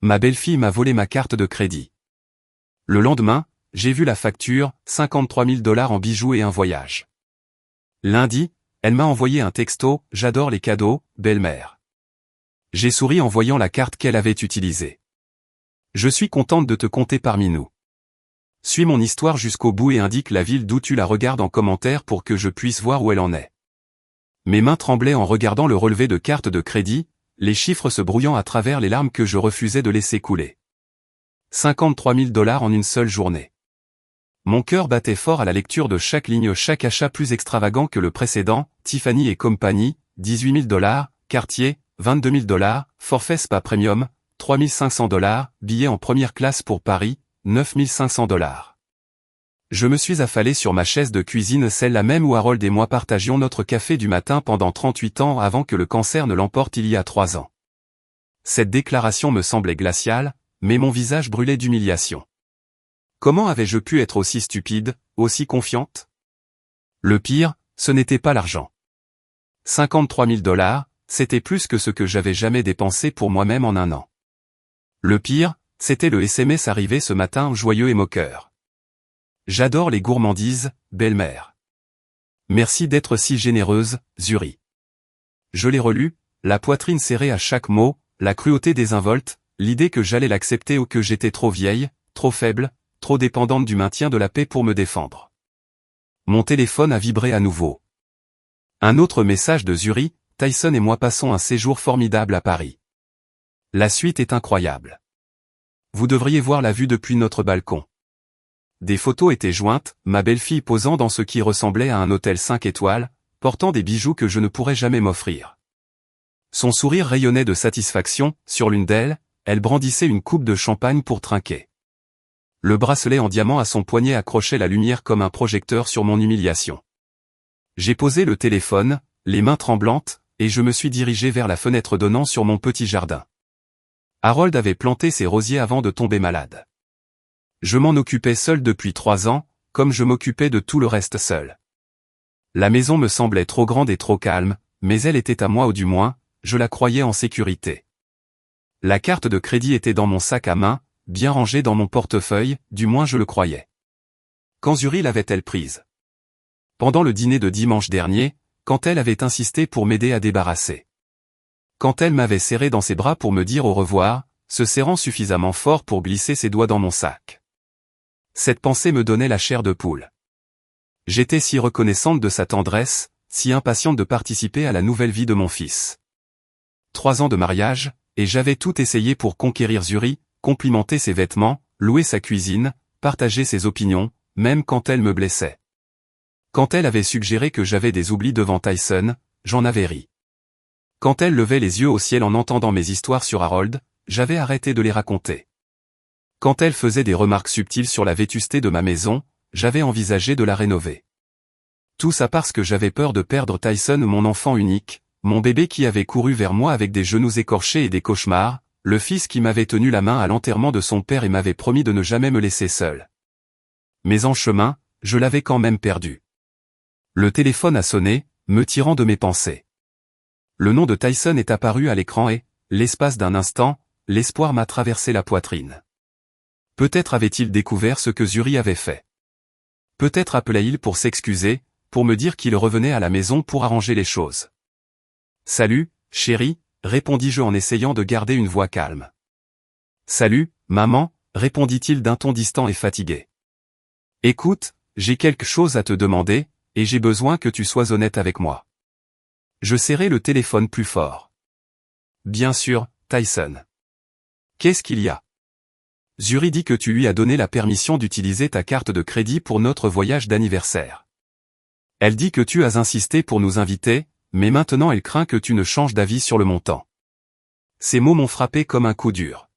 Ma belle-fille m'a volé ma carte de crédit. Le lendemain, j'ai vu la facture, 53 000 $ en bijoux et un voyage. Lundi, elle m'a envoyé un texto, j'adore les cadeaux, belle-mère. J'ai souri en voyant la carte qu'elle avait utilisée. Je suis contente de te compter parmi nous. Suis mon histoire jusqu'au bout et indique la ville d'où tu la regardes en commentaire pour que je puisse voir où elle en est. Mes mains tremblaient en regardant le relevé de carte de crédit, les chiffres se brouillant à travers les larmes que je refusais de laisser couler. 53 000 $ en une seule journée. Mon cœur battait fort à la lecture de chaque ligne, chaque achat plus extravagant que le précédent, Tiffany et compagnie, 18 000 $, Cartier, 22 000 $, forfait Spa Premium, 3 500 $, billets en première classe pour Paris, 9 500 $. Je me suis affalé sur ma chaise de cuisine, celle-là même où Harold et moi partagions notre café du matin pendant 38 ans avant que le cancer ne l'emporte il y a 3 ans. Cette déclaration me semblait glaciale, mais mon visage brûlait d'humiliation. Comment avais-je pu être aussi stupide, aussi confiante? Le pire, ce n'était pas l'argent. 53 000 $, c'était plus que ce que j'avais jamais dépensé pour moi-même en un an. Le pire, c'était le SMS arrivé ce matin joyeux et moqueur. J'adore les gourmandises, belle-mère. Merci d'être si généreuse, Zuri. Je l'ai relu, la poitrine serrée à chaque mot, la cruauté désinvolte, l'idée que j'allais l'accepter ou que j'étais trop vieille, trop faible, trop dépendante du maintien de la paix pour me défendre. Mon téléphone a vibré à nouveau. Un autre message de Zuri, Tyson et moi passons un séjour formidable à Paris. La suite est incroyable. Vous devriez voir la vue depuis notre balcon. Des photos étaient jointes, ma belle-fille posant dans ce qui ressemblait à un hôtel 5 étoiles, portant des bijoux que je ne pourrais jamais m'offrir. Son sourire rayonnait de satisfaction, sur l'une d'elles, elle brandissait une coupe de champagne pour trinquer. Le bracelet en diamant à son poignet accrochait la lumière comme un projecteur sur mon humiliation. J'ai posé le téléphone, les mains tremblantes, et je me suis dirigé vers la fenêtre donnant sur mon petit jardin. Harold avait planté ses rosiers avant de tomber malade. Je m'en occupais seul depuis 3 ans, comme je m'occupais de tout le reste seul. La maison me semblait trop grande et trop calme, mais elle était à moi ou du moins, je la croyais en sécurité. La carte de crédit était dans mon sac à main, bien rangée dans mon portefeuille, du moins je le croyais. Quand Zuri l'avait-elle prise? Pendant le dîner de dimanche dernier, quand elle avait insisté pour m'aider à débarrasser. Quand elle m'avait serré dans ses bras pour me dire au revoir, se serrant suffisamment fort pour glisser ses doigts dans mon sac. Cette pensée me donnait la chair de poule. J'étais si reconnaissante de sa tendresse, si impatiente de participer à la nouvelle vie de mon fils. 3 ans de mariage, et j'avais tout essayé pour conquérir Zuri, complimenter ses vêtements, louer sa cuisine, partager ses opinions, même quand elle me blessait. Quand elle avait suggéré que j'avais des oublis devant Tyson, j'en avais ri. Quand elle levait les yeux au ciel en entendant mes histoires sur Harold, j'avais arrêté de les raconter. Quand elle faisait des remarques subtiles sur la vétusté de ma maison, j'avais envisagé de la rénover. Tout ça parce que j'avais peur de perdre Tyson, mon enfant unique, mon bébé qui avait couru vers moi avec des genoux écorchés et des cauchemars, le fils qui m'avait tenu la main à l'enterrement de son père et m'avait promis de ne jamais me laisser seul. Mais en chemin, je l'avais quand même perdu. Le téléphone a sonné, me tirant de mes pensées. Le nom de Tyson est apparu à l'écran et, l'espace d'un instant, l'espoir m'a traversé la poitrine. Peut-être avait-il découvert ce que Zuri avait fait. Peut-être appelait-il pour s'excuser, pour me dire qu'il revenait à la maison pour arranger les choses. « Salut, chérie », répondis-je en essayant de garder une voix calme. « Salut, maman », répondit-il d'un ton distant et fatigué. « Écoute, j'ai quelque chose à te demander, et j'ai besoin que tu sois honnête avec moi. » Je serrai le téléphone plus fort. « Bien sûr, Tyson. »« Qu'est-ce qu'il y a ? » ?»« Zuri dit que tu lui as donné la permission d'utiliser ta carte de crédit pour notre voyage d'anniversaire. Elle dit que tu as insisté pour nous inviter, mais maintenant elle craint que tu ne changes d'avis sur le montant. » Ces mots m'ont frappé comme un coup dur.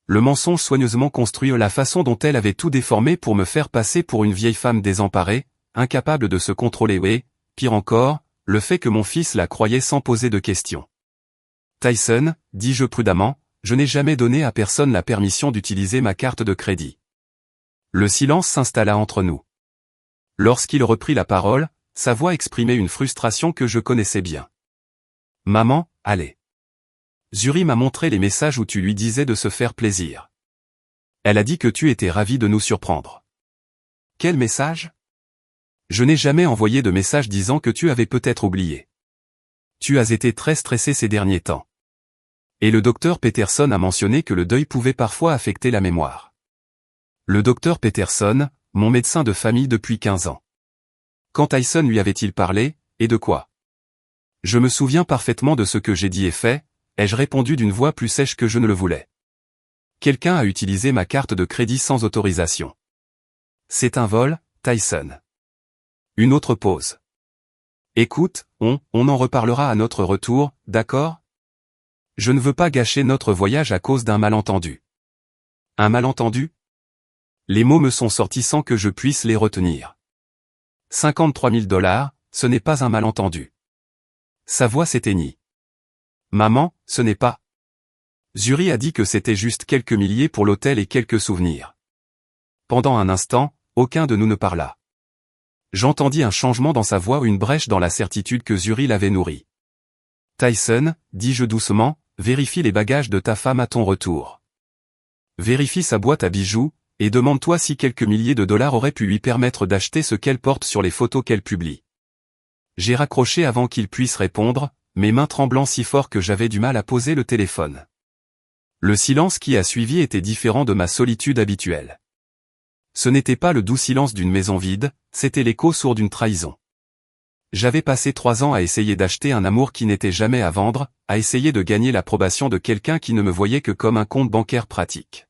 Le mensonge soigneusement construit, la façon dont elle avait tout déformé pour me faire passer pour une vieille femme désemparée, incapable de se contrôler et, pire encore, le fait que mon fils la croyait sans poser de questions. « Tyson, dis-je prudemment, je n'ai jamais donné à personne la permission d'utiliser ma carte de crédit. » Le silence s'installa entre nous. Lorsqu'il reprit la parole, sa voix exprimait une frustration que je connaissais bien. « Maman, allez. » Zuri m'a montré les messages où tu lui disais de se faire plaisir. Elle a dit que tu étais ravi de nous surprendre. Quel message? Je n'ai jamais envoyé de message disant que tu avais peut-être oublié. Tu as été très stressé ces derniers temps. Et le docteur Peterson a mentionné que le deuil pouvait parfois affecter la mémoire. Le docteur Peterson, mon médecin de famille depuis 15 ans. Quand Tyson lui avait-il parlé, et de quoi? Je me souviens parfaitement de ce que j'ai dit et fait, ai-je répondu d'une voix plus sèche que je ne le voulais. Quelqu'un a utilisé ma carte de crédit sans autorisation. C'est un vol, Tyson. Une autre pause. Écoute, on en reparlera à notre retour, d'accord? Je ne veux pas gâcher notre voyage à cause d'un malentendu. Un malentendu? Les mots me sont sortis sans que je puisse les retenir. 53 000 $, ce n'est pas un malentendu. Sa voix s'éteignit. Maman, ce n'est pas. Zuri a dit que c'était juste quelques milliers pour l'hôtel et quelques souvenirs. Pendant un instant, aucun de nous ne parla. J'entendis un changement dans sa voix ou une brèche dans la certitude que Zuri l'avait nourrie. Tyson, dis-je doucement, vérifie les bagages de ta femme à ton retour. Vérifie sa boîte à bijoux, et demande-toi si quelques milliers de dollars auraient pu lui permettre d'acheter ce qu'elle porte sur les photos qu'elle publie. J'ai raccroché avant qu'il puisse répondre, mes mains tremblant si fort que j'avais du mal à poser le téléphone. Le silence qui a suivi était différent de ma solitude habituelle. Ce n'était pas le doux silence d'une maison vide, c'était l'écho sourd d'une trahison. J'avais passé 3 ans à essayer d'acheter un amour qui n'était jamais à vendre, à essayer de gagner l'approbation de quelqu'un qui ne me voyait que comme un compte bancaire pratique.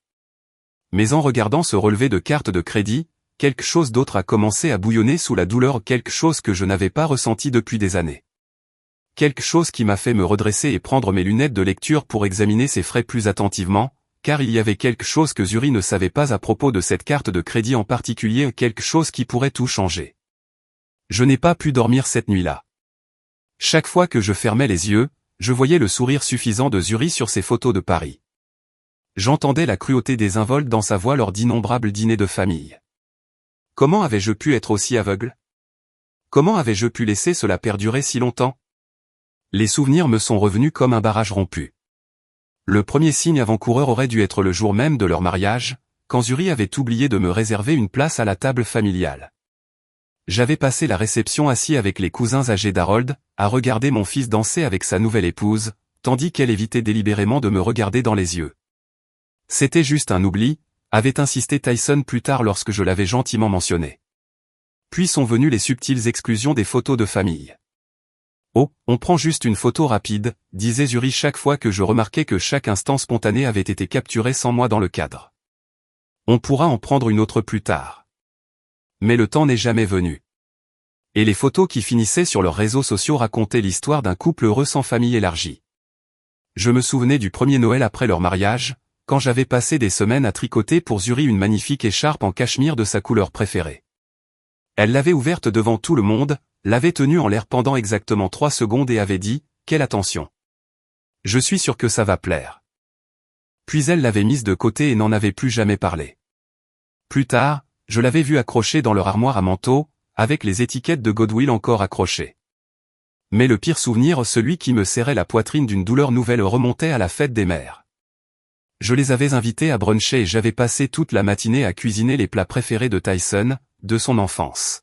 Mais en regardant ce relevé de carte de crédit, quelque chose d'autre a commencé à bouillonner sous la douleur, quelque chose que je n'avais pas ressenti depuis des années. Quelque chose qui m'a fait me redresser et prendre mes lunettes de lecture pour examiner ses frais plus attentivement, car il y avait quelque chose que Zuri ne savait pas à propos de cette carte de crédit en particulier, quelque chose qui pourrait tout changer. Je n'ai pas pu dormir cette nuit-là. Chaque fois que je fermais les yeux, je voyais le sourire suffisant de Zuri sur ses photos de Paris. J'entendais la cruauté désinvolte dans sa voix lors d'innombrables dîners de famille. Comment avais-je pu être aussi aveugle? Comment avais-je pu laisser cela perdurer si longtemps? Les souvenirs me sont revenus comme un barrage rompu. Le premier signe avant-coureur aurait dû être le jour même de leur mariage, quand Zuri avait oublié de me réserver une place à la table familiale. J'avais passé la réception assis avec les cousins âgés d'Harold, à regarder mon fils danser avec sa nouvelle épouse, tandis qu'elle évitait délibérément de me regarder dans les yeux. C'était juste un oubli, avait insisté Tyson plus tard lorsque je l'avais gentiment mentionné. Puis sont venues les subtiles exclusions des photos de famille. Oh, on prend juste une photo rapide, disait Zuri chaque fois que je remarquais que chaque instant spontané avait été capturé sans moi dans le cadre. On pourra en prendre une autre plus tard. Mais le temps n'est jamais venu. Et les photos qui finissaient sur leurs réseaux sociaux racontaient l'histoire d'un couple heureux sans famille élargie. Je me souvenais du premier Noël après leur mariage, quand j'avais passé des semaines à tricoter pour Zuri une magnifique écharpe en cachemire de sa couleur préférée. Elle l'avait ouverte devant tout le monde, l'avait tenue en l'air pendant exactement 3 secondes et avait dit « Quelle attention! Je suis sûr que ça va plaire. » Puis elle l'avait mise de côté et n'en avait plus jamais parlé. Plus tard, je l'avais vue accrochée dans leur armoire à manteaux, avec les étiquettes de Goodwill encore accrochées. Mais le pire souvenir, celui qui me serrait la poitrine d'une douleur nouvelle, remontait à la fête des mères. Je les avais invités à bruncher et j'avais passé toute la matinée à cuisiner les plats préférés de Tyson, de son enfance.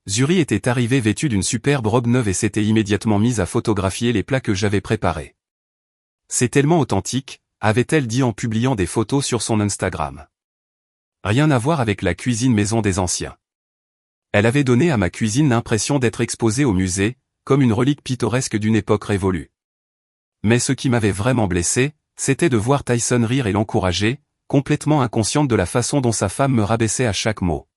Zuri était arrivée vêtue d'une superbe robe neuve et s'était immédiatement mise à photographier les plats que j'avais préparés. C'est tellement authentique, avait-elle dit en publiant des photos sur son Instagram. Rien à voir avec la cuisine maison des anciens. Elle avait donné à ma cuisine l'impression d'être exposée au musée, comme une relique pittoresque d'une époque révolue. Mais ce qui m'avait vraiment blessé, c'était de voir Tyson rire et l'encourager, complètement inconsciente de la façon dont sa femme me rabaissait à chaque mot.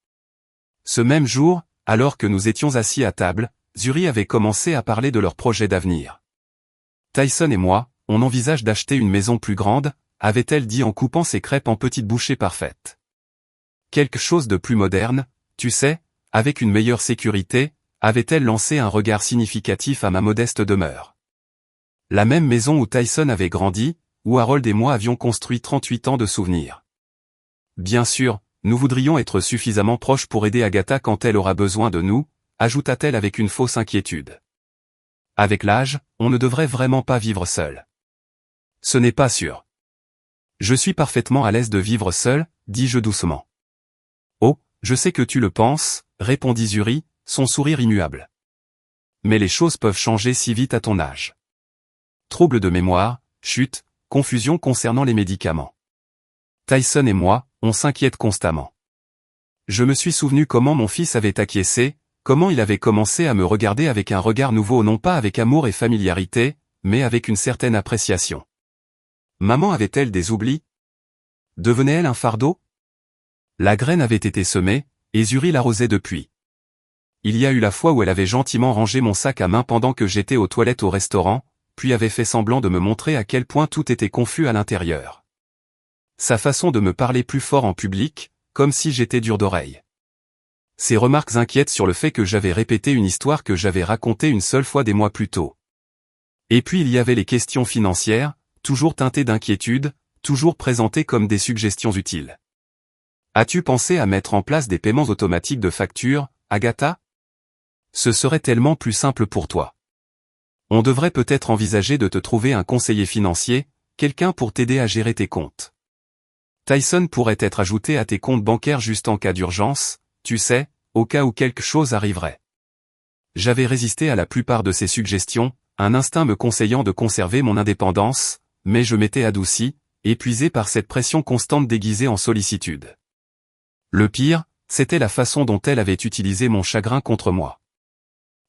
Ce même jour, alors que nous étions assis à table, Zuri avait commencé à parler de leur projet d'avenir. Tyson et moi, on envisage d'acheter une maison plus grande, avait-elle dit en coupant ses crêpes en petites bouchées parfaites. Quelque chose de plus moderne, tu sais, avec une meilleure sécurité, avait-elle lancé un regard significatif à ma modeste demeure. La même maison où Tyson avait grandi, où Harold et moi avions construit 38 ans de souvenirs. Bien sûr, nous voudrions être suffisamment proches pour aider Agatha quand elle aura besoin de nous, ajouta-t-elle avec une fausse inquiétude. Avec l'âge, on ne devrait vraiment pas vivre seul. Ce n'est pas sûr. Je suis parfaitement à l'aise de vivre seul, dis-je doucement. Oh, je sais que tu le penses, répondit Zuri, son sourire immuable. Mais les choses peuvent changer si vite à ton âge. Troubles de mémoire, chute, confusion concernant les médicaments. Tyson et moi, on s'inquiète constamment. Je me suis souvenu comment mon fils avait acquiescé, comment il avait commencé à me regarder avec un regard nouveau, non pas avec amour et familiarité, mais avec une certaine appréciation. Maman avait-elle des oublis? Devenait-elle un fardeau? La graine avait été semée, et Zuri l'arrosait depuis. Il y a eu la fois où elle avait gentiment rangé mon sac à main pendant que j'étais aux toilettes au restaurant, puis avait fait semblant de me montrer à quel point tout était confus à l'intérieur. Sa façon de me parler plus fort en public, comme si j'étais dur d'oreille. Ses remarques inquiètes sur le fait que j'avais répété une histoire que j'avais racontée une seule fois des mois plus tôt. Et puis il y avait les questions financières, toujours teintées d'inquiétude, toujours présentées comme des suggestions utiles. As-tu pensé à mettre en place des paiements automatiques de factures, Agatha? Ce serait tellement plus simple pour toi. On devrait peut-être envisager de te trouver un conseiller financier, quelqu'un pour t'aider à gérer tes comptes. Tyson pourrait être ajouté à tes comptes bancaires juste en cas d'urgence, tu sais, au cas où quelque chose arriverait. J'avais résisté à la plupart de ces suggestions, un instinct me conseillant de conserver mon indépendance, mais je m'étais adouci, épuisé par cette pression constante déguisée en sollicitude. Le pire, c'était la façon dont elle avait utilisé mon chagrin contre moi.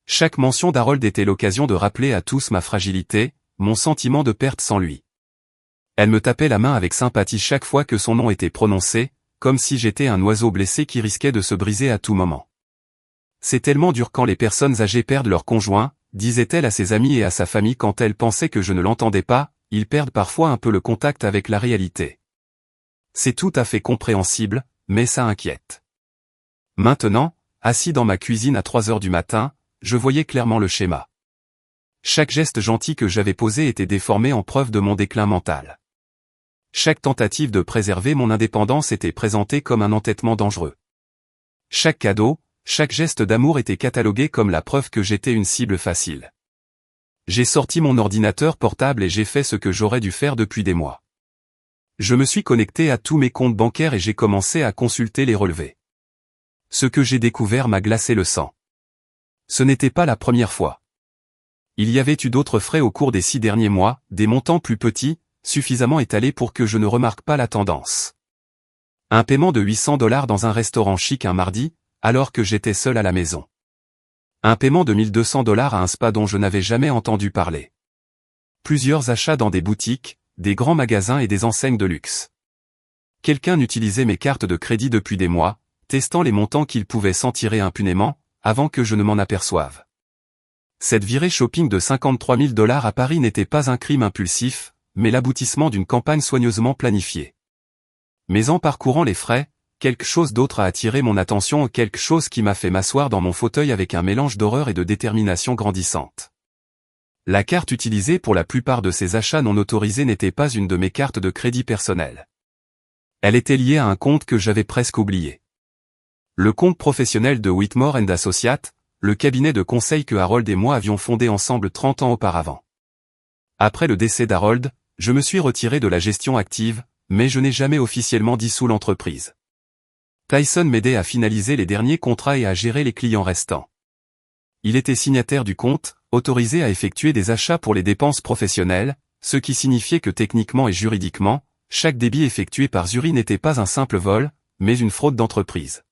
Chaque mention d'Harold était l'occasion de rappeler à tous ma fragilité, mon sentiment de perte sans lui. Elle me tapait la main avec sympathie chaque fois que son nom était prononcé, comme si j'étais un oiseau blessé qui risquait de se briser à tout moment. C'est tellement dur quand les personnes âgées perdent leur conjoint, disait-elle à ses amis et à sa famille quand elle pensait que je ne l'entendais pas, ils perdent parfois un peu le contact avec la réalité. C'est tout à fait compréhensible, mais ça inquiète. Maintenant, assis dans ma cuisine à 3 heures du matin, je voyais clairement le schéma. Chaque geste gentil que j'avais posé était déformé en preuve de mon déclin mental. Chaque tentative de préserver mon indépendance était présentée comme un entêtement dangereux. Chaque cadeau, chaque geste d'amour était catalogué comme la preuve que j'étais une cible facile. J'ai sorti mon ordinateur portable et j'ai fait ce que j'aurais dû faire depuis des mois. Je me suis connecté à tous mes comptes bancaires et j'ai commencé à consulter les relevés. Ce que j'ai découvert m'a glacé le sang. Ce n'était pas la première fois. Il y avait eu d'autres frais au cours des 6 derniers mois, des montants plus petits, suffisamment étalés pour que je ne remarque pas la tendance. Un paiement de $800 dans un restaurant chic un mardi, alors que j'étais seul à la maison. Un paiement de $1200 à un spa dont je n'avais jamais entendu parler. Plusieurs achats dans des boutiques, des grands magasins et des enseignes de luxe. Quelqu'un utilisait mes cartes de crédit depuis des mois, testant les montants qu'il pouvait s'en tirer impunément, avant que je ne m'en aperçoive. Cette virée shopping de $53 000 à Paris n'était pas un crime impulsif, mais l'aboutissement d'une campagne soigneusement planifiée. Mais en parcourant les frais, quelque chose d'autre a attiré mon attention, quelque chose qui m'a fait m'asseoir dans mon fauteuil avec un mélange d'horreur et de détermination grandissante. La carte utilisée pour la plupart de ces achats non autorisés n'était pas une de mes cartes de crédit personnelles. Elle était liée à un compte que j'avais presque oublié. Le compte professionnel de Whitmore & Associates, le cabinet de conseil que Harold et moi avions fondé ensemble 30 ans auparavant. Après le décès d'Harold, je me suis retiré de la gestion active, mais je n'ai jamais officiellement dissous l'entreprise. Tyson m'aidait à finaliser les derniers contrats et à gérer les clients restants. Il était signataire du compte, autorisé à effectuer des achats pour les dépenses professionnelles, ce qui signifiait que techniquement et juridiquement, chaque débit effectué par Zuri n'était pas un simple vol, mais une fraude d'entreprise.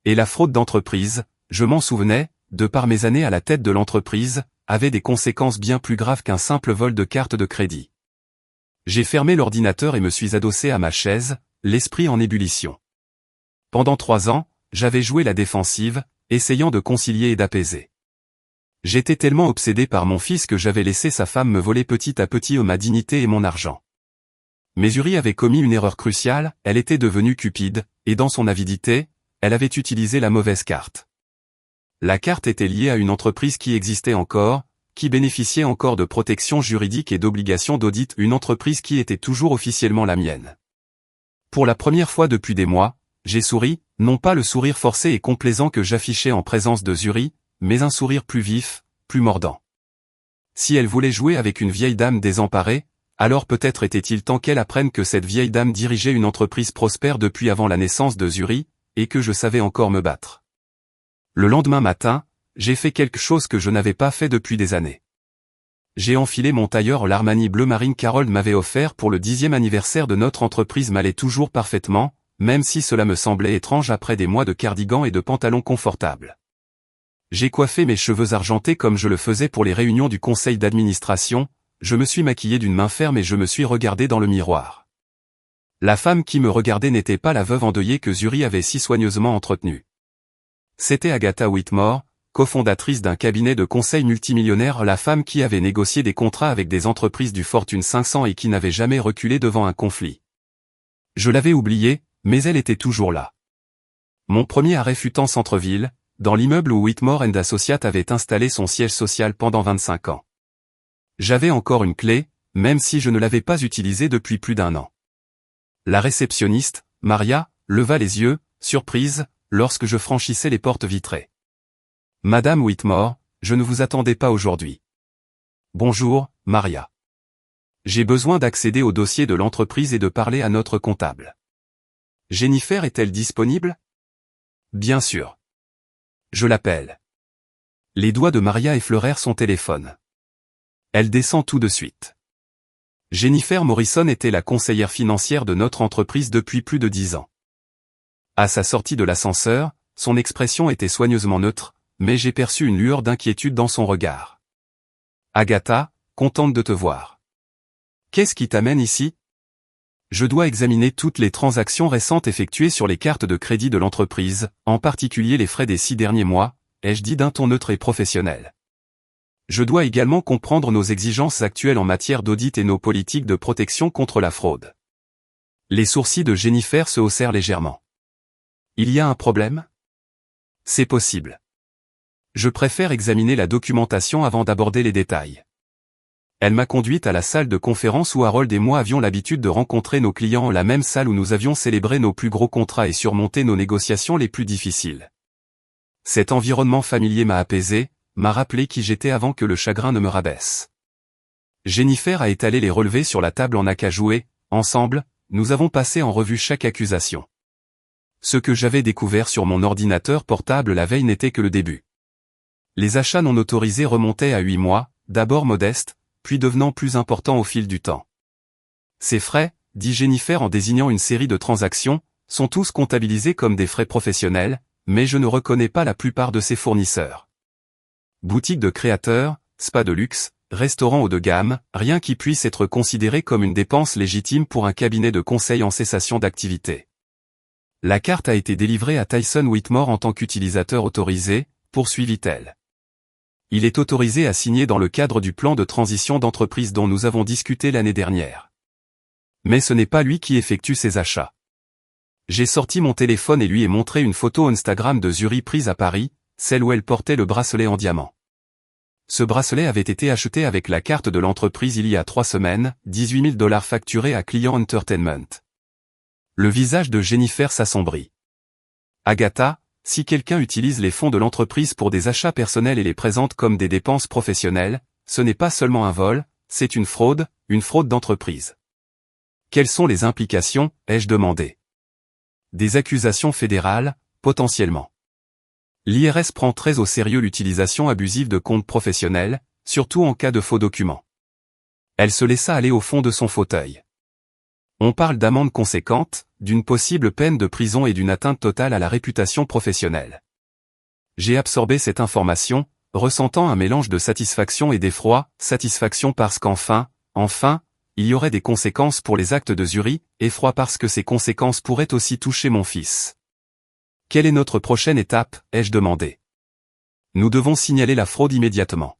Et la fraude d'entreprise, je m'en souvenais, de par mes années à la tête de l'entreprise, avait des conséquences bien plus graves qu'un simple vol de carte de crédit. J'ai fermé l'ordinateur et me suis adossé à ma chaise, l'esprit en ébullition. Pendant 3 ans, j'avais joué la défensive, essayant de concilier et d'apaiser. J'étais tellement obsédé par mon fils que j'avais laissé sa femme me voler petit à petit ma dignité et mon argent. Mais Zuri avait commis une erreur cruciale, elle était devenue cupide, et dans son avidité, elle avait utilisé la mauvaise carte. La carte était liée à une entreprise qui existait encore, qui bénéficiait encore de protection juridique et d'obligations d'audit, une entreprise qui était toujours officiellement la mienne. Pour la première fois depuis des mois, j'ai souri, non pas le sourire forcé et complaisant que j'affichais en présence de Zuri, mais un sourire plus vif, plus mordant. Si elle voulait jouer avec une vieille dame désemparée, Alors peut-être était-il temps qu'elle apprenne que cette vieille dame dirigeait une entreprise prospère depuis avant la naissance de Zuri, et que je savais encore me battre. Le lendemain matin, j'ai fait quelque chose que je n'avais pas fait depuis des années. J'ai enfilé mon tailleur l'Armani bleu marine qu'Harold m'avait offert pour le 10e anniversaire de notre entreprise m'allait toujours parfaitement, même si cela me semblait étrange après des mois de cardigan et de pantalons confortables. J'ai coiffé mes cheveux argentés comme je le faisais pour les réunions du conseil d'administration, je me suis maquillé d'une main ferme et je me suis regardé dans le miroir. La femme qui me regardait n'était pas la veuve endeuillée que Zuri avait si soigneusement entretenue. C'était Agatha Whitmore, cofondatrice d'un cabinet de conseil multimillionnaire, la femme qui avait négocié des contrats avec des entreprises du Fortune 500 et qui n'avait jamais reculé devant un conflit. Je l'avais oubliée, mais elle était toujours là. Mon premier arrêt fut en centre-ville, dans l'immeuble où Whitmore & Associates avait installé son siège social pendant 25 ans. J'avais encore une clé, même si je ne l'avais pas utilisée depuis plus d'1 an. La réceptionniste, Maria, leva les yeux, surprise, lorsque je franchissais les portes vitrées. « Madame Whitmore, je ne vous attendais pas aujourd'hui. »« Bonjour, Maria. J'ai besoin d'accéder au dossier de l'entreprise et de parler à notre comptable. »« Jennifer est-elle disponible ?»« Bien sûr. Je l'appelle. » Les doigts de Maria effleurèrent son téléphone. Elle descend tout de suite. Jennifer Morrison était la conseillère financière de notre entreprise depuis plus de 10 ans. À sa sortie de l'ascenseur, son expression était soigneusement neutre, mais j'ai perçu une lueur d'inquiétude dans son regard. « Agatha, contente de te voir. Qu'est-ce qui t'amène ici ? » « Je dois examiner toutes les transactions récentes effectuées sur les cartes de crédit de l'entreprise, en particulier les frais des 6 derniers mois, ai-je dit d'un ton neutre et professionnel. Je dois également comprendre nos exigences actuelles en matière d'audit et nos politiques de protection contre la fraude. » Les sourcils de Jennifer se haussèrent légèrement. « Il y a un problème ? » ?»« C'est possible. Je préfère examiner la documentation avant d'aborder les détails. » Elle m'a conduite à la salle de conférence où Harold et moi avions l'habitude de rencontrer nos clients, la même salle où nous avions célébré nos plus gros contrats et surmonté nos négociations les plus difficiles. Cet environnement familier m'a apaisé, m'a rappelé qui j'étais avant que le chagrin ne me rabaisse. Jennifer a étalé les relevés sur la table en acajou et, ensemble, nous avons passé en revue chaque accusation. Ce que j'avais découvert sur mon ordinateur portable la veille n'était que le début. Les achats non autorisés remontaient à 8 mois, d'abord modestes, puis devenant plus importants au fil du temps. Ces frais, dit Jennifer en désignant une série de transactions, sont tous comptabilisés comme des frais professionnels, mais je ne reconnais pas la plupart de ces fournisseurs. Boutiques de créateurs, spas de luxe, restaurants haut de gamme, rien qui puisse être considéré comme une dépense légitime pour un cabinet de conseil en cessation d'activité. La carte a été délivrée à Tyson Whitmore en tant qu'utilisateur autorisé, poursuivit-elle. Il est autorisé à signer dans le cadre du plan de transition d'entreprise dont nous avons discuté l'année dernière. Mais ce n'est pas lui qui effectue ses achats. J'ai sorti mon téléphone et lui ai montré une photo Instagram de Zuri prise à Paris, celle où elle portait le bracelet en diamant. Ce bracelet avait été acheté avec la carte de l'entreprise il y a 3 semaines, $18 000 facturés à Client Entertainment. Le visage de Jennifer s'assombrit. Agatha, si quelqu'un utilise les fonds de l'entreprise pour des achats personnels et les présente comme des dépenses professionnelles, ce n'est pas seulement un vol, c'est une fraude d'entreprise. Quelles sont les implications, ai-je demandé. Des accusations fédérales, potentiellement. L'IRS prend très au sérieux l'utilisation abusive de comptes professionnels, surtout en cas de faux documents. Elle se laissa aller au fond de son fauteuil. On parle d'amendes conséquentes, d'une possible peine de prison et d'une atteinte totale à la réputation professionnelle. J'ai absorbé cette information, ressentant un mélange de satisfaction et d'effroi, satisfaction parce qu'enfin, il y aurait des conséquences pour les actes de Zuri, effroi parce que ces conséquences pourraient aussi toucher mon fils. Quelle est notre prochaine étape, ai-je demandé. Nous devons signaler la fraude immédiatement.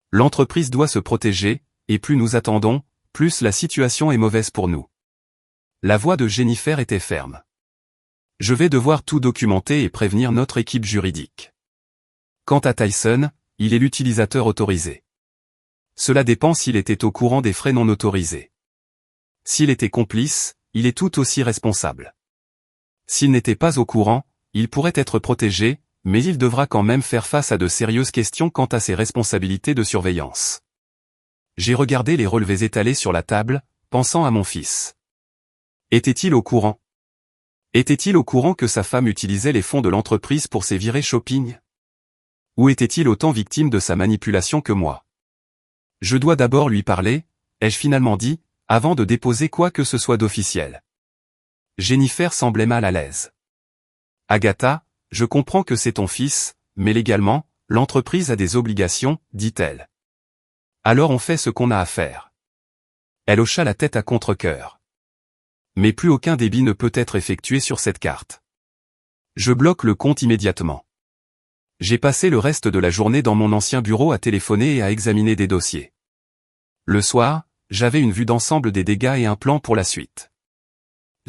L'entreprise doit se protéger, et plus nous attendons, plus la situation est mauvaise pour nous. La voix de Jennifer était ferme. Je vais devoir tout documenter et prévenir notre équipe juridique. Quant à Tyson, il est l'utilisateur autorisé. Cela dépend s'il était au courant des frais non autorisés. S'il était complice, il est tout aussi responsable. S'il n'était pas au courant, il pourrait être protégé, mais il devra quand même faire face à de sérieuses questions quant à ses responsabilités de surveillance. J'ai regardé les relevés étalés sur la table, pensant à mon fils. Était-il au courant? Était-il au courant que sa femme utilisait les fonds de l'entreprise pour ses virées shopping? Ou était-il autant victime de sa manipulation que moi? Je dois d'abord lui parler, ai-je finalement dit, avant de déposer quoi que ce soit d'officiel. Jennifer semblait mal à l'aise. Agatha, je comprends que c'est ton fils, mais légalement, l'entreprise a des obligations, dit-elle. Alors on fait ce qu'on a à faire. Elle hocha la tête à contre-cœur. Mais plus aucun débit ne peut être effectué sur cette carte. Je bloque le compte immédiatement. J'ai passé le reste de la journée dans mon ancien bureau à téléphoner et à examiner des dossiers. Le soir, j'avais une vue d'ensemble des dégâts et un plan pour la suite.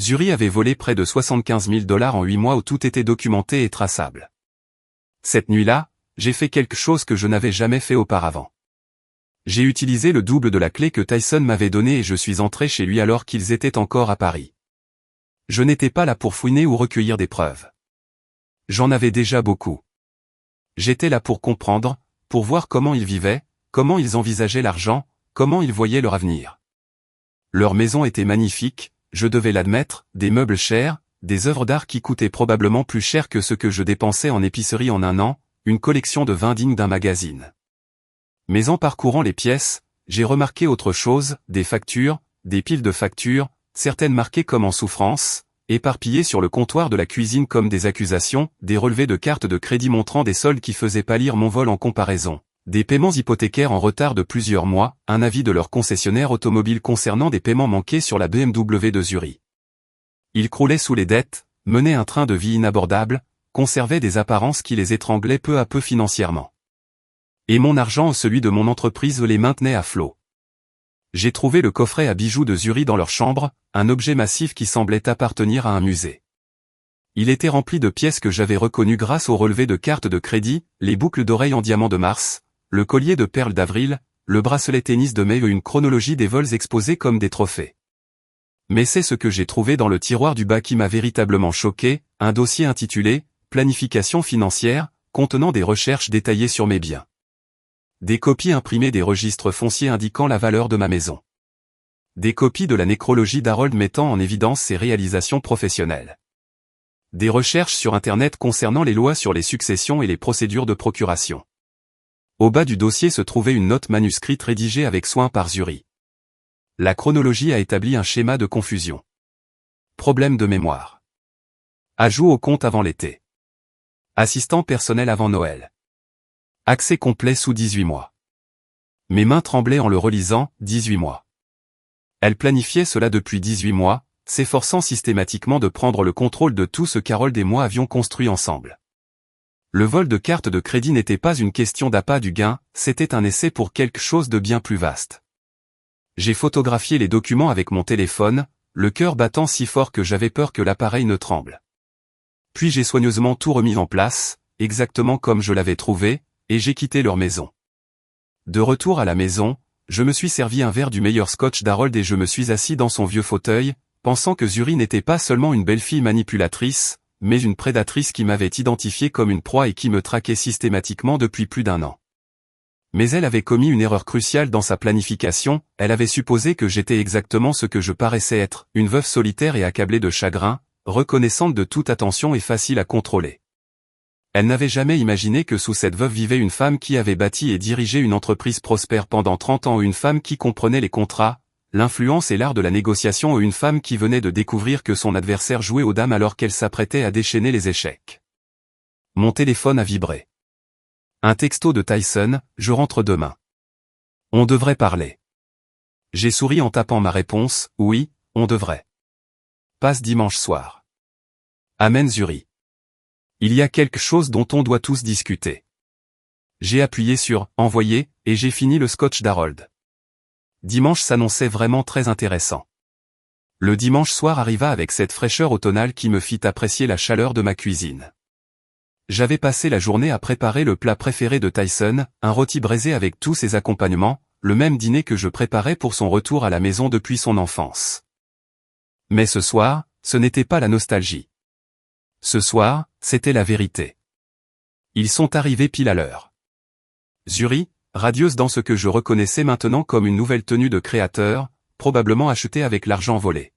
Zuri avait volé près de 75 000 $ en 8 mois où tout était documenté et traçable. Cette nuit-là, j'ai fait quelque chose que je n'avais jamais fait auparavant. J'ai utilisé le double de la clé que Tyson m'avait donnée et je suis entré chez lui alors qu'ils étaient encore à Paris. Je n'étais pas là pour fouiner ou recueillir des preuves. J'en avais déjà beaucoup. J'étais là pour comprendre, pour voir comment ils vivaient, comment ils envisageaient l'argent, comment ils voyaient leur avenir. Leur maison était magnifique, je devais l'admettre, des meubles chers, des œuvres d'art qui coûtaient probablement plus cher que ce que je dépensais en épicerie en un an, une collection de vins digne d'un magazine. Mais en parcourant les pièces, j'ai remarqué autre chose, des factures, des piles de factures, certaines marquées comme en souffrance, éparpillées sur le comptoir de la cuisine comme des accusations, des relevés de cartes de crédit montrant des soldes qui faisaient pâlir mon vol en comparaison, des paiements hypothécaires en retard de plusieurs mois, un avis de leur concessionnaire automobile concernant des paiements manqués sur la BMW de Zuri. Ils croulaient sous les dettes, menaient un train de vie inabordable, conservaient des apparences qui les étranglaient peu à peu financièrement. Et mon argent, celui de mon entreprise, les maintenait à flot. J'ai trouvé le coffret à bijoux de Zuri dans leur chambre, un objet massif qui semblait appartenir à un musée. Il était rempli de pièces que j'avais reconnues grâce au relevé de cartes de crédit, les boucles d'oreilles en diamant de mars, le collier de perles d'avril, le bracelet tennis de mai et une chronologie des vols exposés comme des trophées. Mais c'est ce que j'ai trouvé dans le tiroir du bas qui m'a véritablement choqué, un dossier intitulé « Planification financière » contenant des recherches détaillées sur mes biens. Des copies imprimées des registres fonciers indiquant la valeur de ma maison. Des copies de la nécrologie d'Harold mettant en évidence ses réalisations professionnelles. Des recherches sur Internet concernant les lois sur les successions et les procédures de procuration. Au bas du dossier se trouvait une note manuscrite rédigée avec soin par Zuri. La chronologie a établi un schéma de confusion. Problème de mémoire. Ajout au compte avant l'été. Assistant personnel avant Noël. Accès complet sous 18 mois. Mes mains tremblaient en le relisant, 18 mois. Elle planifiait cela depuis 18 mois, s'efforçant systématiquement de prendre le contrôle de tout ce qu'Harold et moi avions construit ensemble. Le vol de cartes de crédit n'était pas une question d'appât du gain, c'était un essai pour quelque chose de bien plus vaste. J'ai photographié les documents avec mon téléphone, le cœur battant si fort que j'avais peur que l'appareil ne tremble. Puis j'ai soigneusement tout remis en place, exactement comme je l'avais trouvé, et j'ai quitté leur maison. De retour à la maison, je me suis servi un verre du meilleur scotch d'Harold et je me suis assis dans son vieux fauteuil, pensant que Zuri n'était pas seulement une belle fille manipulatrice, mais une prédatrice qui m'avait identifié comme une proie et qui me traquait systématiquement depuis plus d'un an. Mais elle avait commis une erreur cruciale dans sa planification, elle avait supposé que j'étais exactement ce que je paraissais être, une veuve solitaire et accablée de chagrin, reconnaissante de toute attention et facile à contrôler. Elle n'avait jamais imaginé que sous cette veuve vivait une femme qui avait bâti et dirigé une entreprise prospère pendant 30 ans ou une femme qui comprenait les contrats, l'influence et l'art de la négociation ou une femme qui venait de découvrir que son adversaire jouait aux dames alors qu'elle s'apprêtait à déchaîner les échecs. Mon téléphone a vibré. Un texto de Tyson, je rentre demain. On devrait parler. J'ai souri en tapant ma réponse, oui, on devrait. Passe dimanche soir. Amen Zuri. Il y a quelque chose dont on doit tous discuter. J'ai appuyé sur « Envoyer » et j'ai fini le scotch d'Harold. Dimanche s'annonçait vraiment très intéressant. Le dimanche soir arriva avec cette fraîcheur automnale qui me fit apprécier la chaleur de ma cuisine. J'avais passé la journée à préparer le plat préféré de Tyson, un rôti braisé avec tous ses accompagnements, le même dîner que je préparais pour son retour à la maison depuis son enfance. Mais ce soir, ce n'était pas la nostalgie. Ce soir, c'était la vérité. Ils sont arrivés pile à l'heure. Zuri, radieuse dans ce que je reconnaissais maintenant comme une nouvelle tenue de créateur, probablement achetée avec l'argent volé.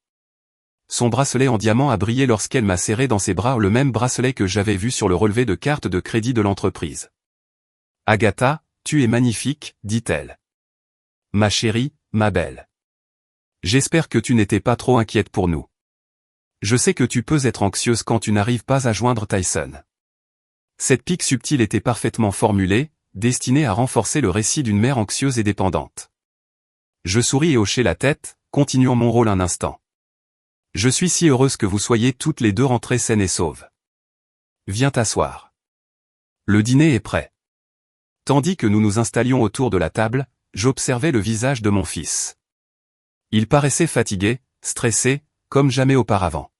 Son bracelet en diamant a brillé lorsqu'elle m'a serré dans ses bras le même bracelet que j'avais vu sur le relevé de carte de crédit de l'entreprise. « Agatha, tu es magnifique, dit-elle. Ma chérie, ma belle. J'espère que tu n'étais pas trop inquiète pour nous. Je sais que tu peux être anxieuse quand tu n'arrives pas à joindre Tyson. » Cette pique subtile était parfaitement formulée, destinée à renforcer le récit d'une mère anxieuse et dépendante. Je souris et hochai la tête, continuant mon rôle un instant. Je suis si heureuse que vous soyez toutes les deux rentrées saines et sauves. Viens t'asseoir. Le dîner est prêt. Tandis que nous nous installions autour de la table, j'observais le visage de mon fils. Il paraissait fatigué, stressé, comme jamais auparavant.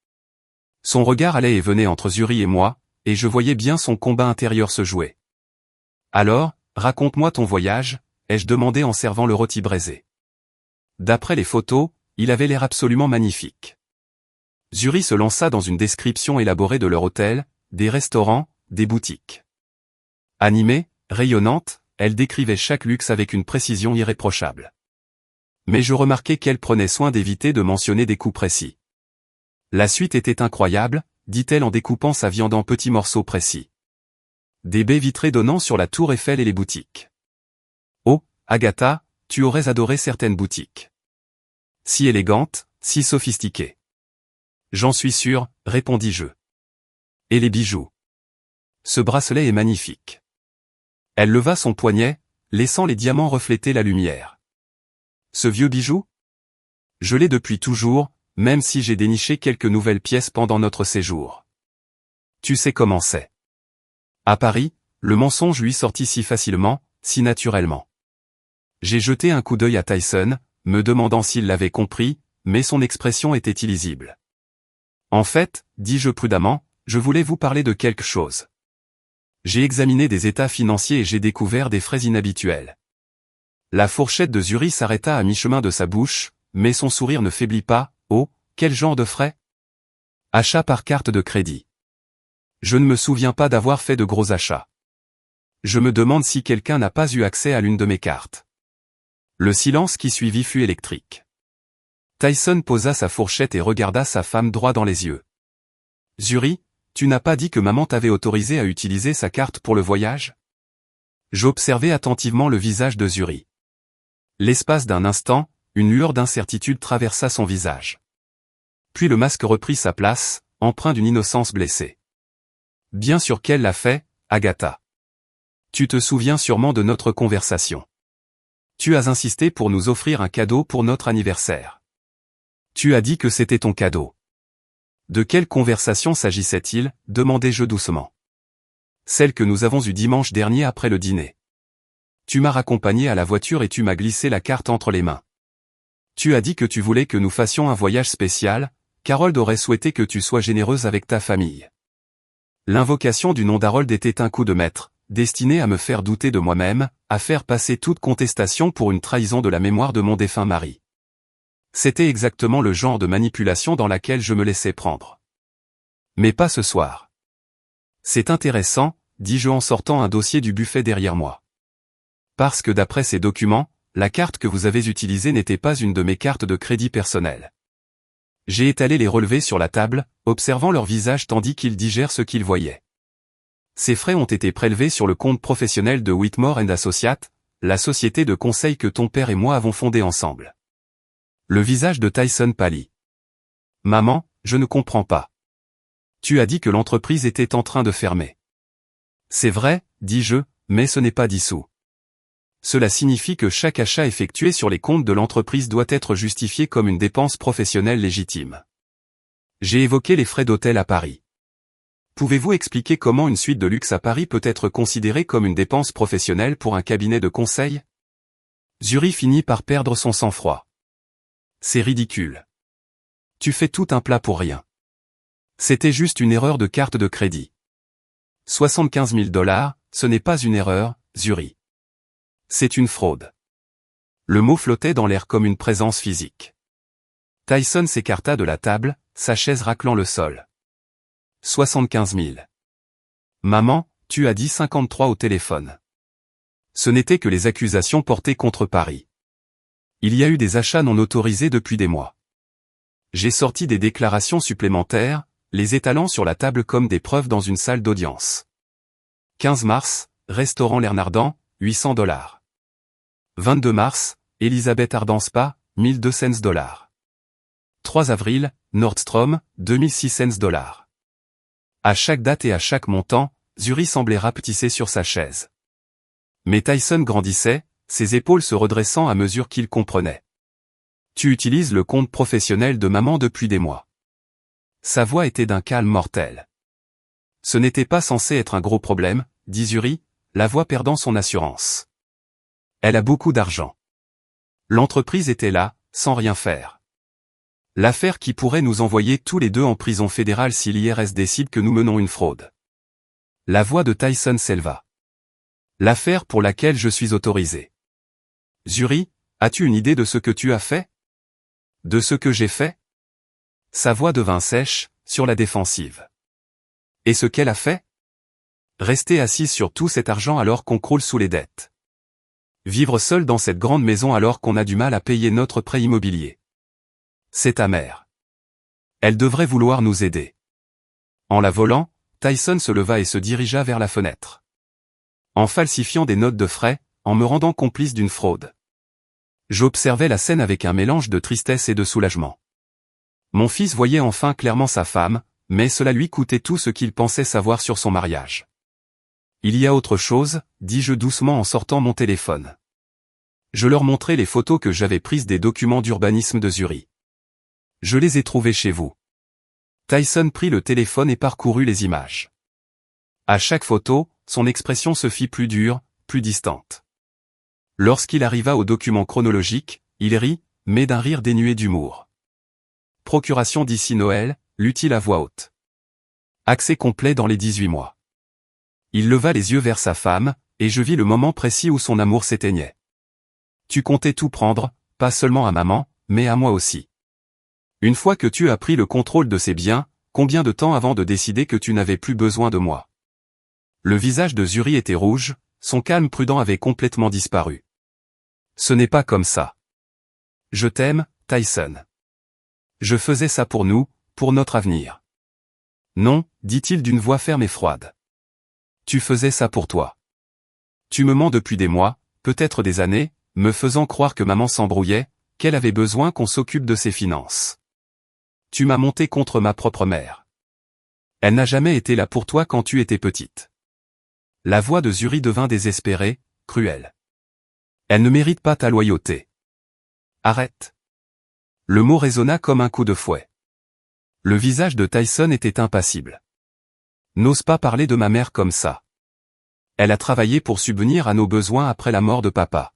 Son regard allait et venait entre Zuri et moi, et je voyais bien son combat intérieur se jouer. « Alors, raconte-moi ton voyage », ai-je demandé en servant le rôti braisé. D'après les photos, il avait l'air absolument magnifique. Zuri se lança dans une description élaborée de leur hôtel, des restaurants, des boutiques. Animée, rayonnante, elle décrivait chaque luxe avec une précision irréprochable. Mais je remarquai qu'elle prenait soin d'éviter de mentionner des coups précis. La suite était incroyable, dit-elle en découpant sa viande en petits morceaux précis. Des baies vitrées donnant sur la tour Eiffel et les boutiques. Oh, Agatha, tu aurais adoré certaines boutiques. Si élégantes, si sophistiquées. J'en suis sûr, répondis-je. Et les bijoux. Ce bracelet est magnifique. Elle leva son poignet, laissant les diamants refléter la lumière. Ce vieux bijou? Je l'ai depuis toujours, même si j'ai déniché quelques nouvelles pièces pendant notre séjour. Tu sais comment c'est. À Paris, le mensonge lui sortit si facilement, si naturellement. J'ai jeté un coup d'œil à Tyson, me demandant s'il l'avait compris, mais son expression était illisible. En fait, dis-je prudemment, je voulais vous parler de quelque chose. J'ai examiné des états financiers et j'ai découvert des frais inhabituels. La fourchette de Zuri s'arrêta à mi-chemin de sa bouche, mais son sourire ne faiblit pas. Oh, quel genre de frais? Achat par carte de crédit. Je ne me souviens pas d'avoir fait de gros achats. Je me demande si quelqu'un n'a pas eu accès à l'une de mes cartes. Le silence qui suivit fut électrique. Tyson posa sa fourchette et regarda sa femme droit dans les yeux. Zuri, tu n'as pas dit que maman t'avait autorisé à utiliser sa carte pour le voyage? J'observai attentivement le visage de Zuri. L'espace d'un instant, une lueur d'incertitude traversa son visage. Puis le masque reprit sa place, empreint d'une innocence blessée. Bien sûr qu'elle l'a fait, Agatha. Tu te souviens sûrement de notre conversation. Tu as insisté pour nous offrir un cadeau pour notre anniversaire. Tu as dit que c'était ton cadeau. De quelle conversation s'agissait-il, demandai-je doucement. Celle que nous avons eue dimanche dernier après le dîner. Tu m'as raccompagné à la voiture et tu m'as glissé la carte entre les mains. Tu as dit que tu voulais que nous fassions un voyage spécial, qu'Harold aurait souhaité que tu sois généreuse avec ta famille. L'invocation du nom d'Harold était un coup de maître, destiné à me faire douter de moi-même, à faire passer toute contestation pour une trahison de la mémoire de mon défunt mari. C'était exactement le genre de manipulation dans laquelle je me laissais prendre. Mais pas ce soir. C'est intéressant, dis-je en sortant un dossier du buffet derrière moi. Parce que d'après ces documents, la carte que vous avez utilisée n'était pas une de mes cartes de crédit personnel. J'ai étalé les relevés sur la table, observant leur visage tandis qu'ils digèrent ce qu'ils voyaient. Ces frais ont été prélevés sur le compte professionnel de Whitmore & Associates, la société de conseil que ton père et moi avons fondée ensemble. Le visage de Tyson pâlit. Maman, je ne comprends pas. Tu as dit que l'entreprise était en train de fermer. C'est vrai, dis-je, mais ce n'est pas dissous. Cela signifie que chaque achat effectué sur les comptes de l'entreprise doit être justifié comme une dépense professionnelle légitime. J'ai évoqué les frais d'hôtel à Paris. Pouvez-vous expliquer comment une suite de luxe à Paris peut être considérée comme une dépense professionnelle pour un cabinet de conseil? Zuri finit par perdre son sang-froid. C'est ridicule. Tu fais tout un plat pour rien. C'était juste une erreur de carte de crédit. 75 000 $, ce n'est pas une erreur, Zuri. C'est une fraude. Le mot flottait dans l'air comme une présence physique. Tyson s'écarta de la table, sa chaise raclant le sol. 75 000. Maman, tu as dit 53 au téléphone. Ce n'était que les accusations portées contre Paris. Il y a eu des achats non autorisés depuis des mois. J'ai sorti des déclarations supplémentaires, les étalant sur la table comme des preuves dans une salle d'audience. 15 mars, restaurant Lernardan, $800. 22 mars, Elisabeth Ardan Spa, $1,200. 3 avril, Nordstrom, $2,600. À chaque date et à chaque montant, Zuri semblait rapetisser sur sa chaise. Mais Tyson grandissait, ses épaules se redressant à mesure qu'il comprenait. Tu utilises le compte professionnel de maman depuis des mois. Sa voix était d'un calme mortel. Ce n'était pas censé être un gros problème, dit Zuri, la voix perdant son assurance. Elle a beaucoup d'argent. L'entreprise était là, sans rien faire. L'affaire qui pourrait nous envoyer tous les deux en prison fédérale si l'IRS décide que nous menons une fraude. La voix de Tyson s'éleva. L'affaire pour laquelle je suis autorisé. Zuri, as-tu une idée de ce que tu as fait? De ce que j'ai fait? Sa voix devint sèche, sur la défensive. Et ce qu'elle a fait? Rester assise sur tout cet argent alors qu'on croule sous les dettes. Vivre seul dans cette grande maison alors qu'on a du mal à payer notre prêt immobilier. C'est ta mère. Elle devrait vouloir nous aider. En la volant, Tyson se leva et se dirigea vers la fenêtre. En falsifiant des notes de frais, en me rendant complice d'une fraude. J'observais la scène avec un mélange de tristesse et de soulagement. Mon fils voyait enfin clairement sa femme, mais cela lui coûtait tout ce qu'il pensait savoir sur son mariage. Il y a autre chose, dis-je doucement en sortant mon téléphone. Je leur montrai les photos que j'avais prises des documents d'urbanisme de Zuri. Je les ai trouvés chez vous. Tyson prit le téléphone et parcourut les images. À chaque photo, son expression se fit plus dure, plus distante. Lorsqu'il arriva au document chronologique, il rit, mais d'un rire dénué d'humour. Procuration d'ici Noël, lut-il à voix haute. Accès complet dans les 18 mois. Il leva les yeux vers sa femme, et je vis le moment précis où son amour s'éteignait. Tu comptais tout prendre, pas seulement à maman, mais à moi aussi. Une fois que tu as pris le contrôle de ces biens, combien de temps avant de décider que tu n'avais plus besoin de moi? Le visage de Zuri était rouge, son calme prudent avait complètement disparu. Ce n'est pas comme ça. Je t'aime, Tyson. Je faisais ça pour nous, pour notre avenir. Non, dit-il d'une voix ferme et froide. Tu faisais ça pour toi. Tu me mens depuis des mois, peut-être des années, me faisant croire que maman s'embrouillait, qu'elle avait besoin qu'on s'occupe de ses finances. Tu m'as monté contre ma propre mère. Elle n'a jamais été là pour toi quand tu étais petite. La voix de Zuri devint désespérée, cruelle. Elle ne mérite pas ta loyauté. Arrête. Le mot résonna comme un coup de fouet. Le visage de Tyson était impassible. N'ose pas parler de ma mère comme ça. Elle a travaillé pour subvenir à nos besoins après la mort de papa.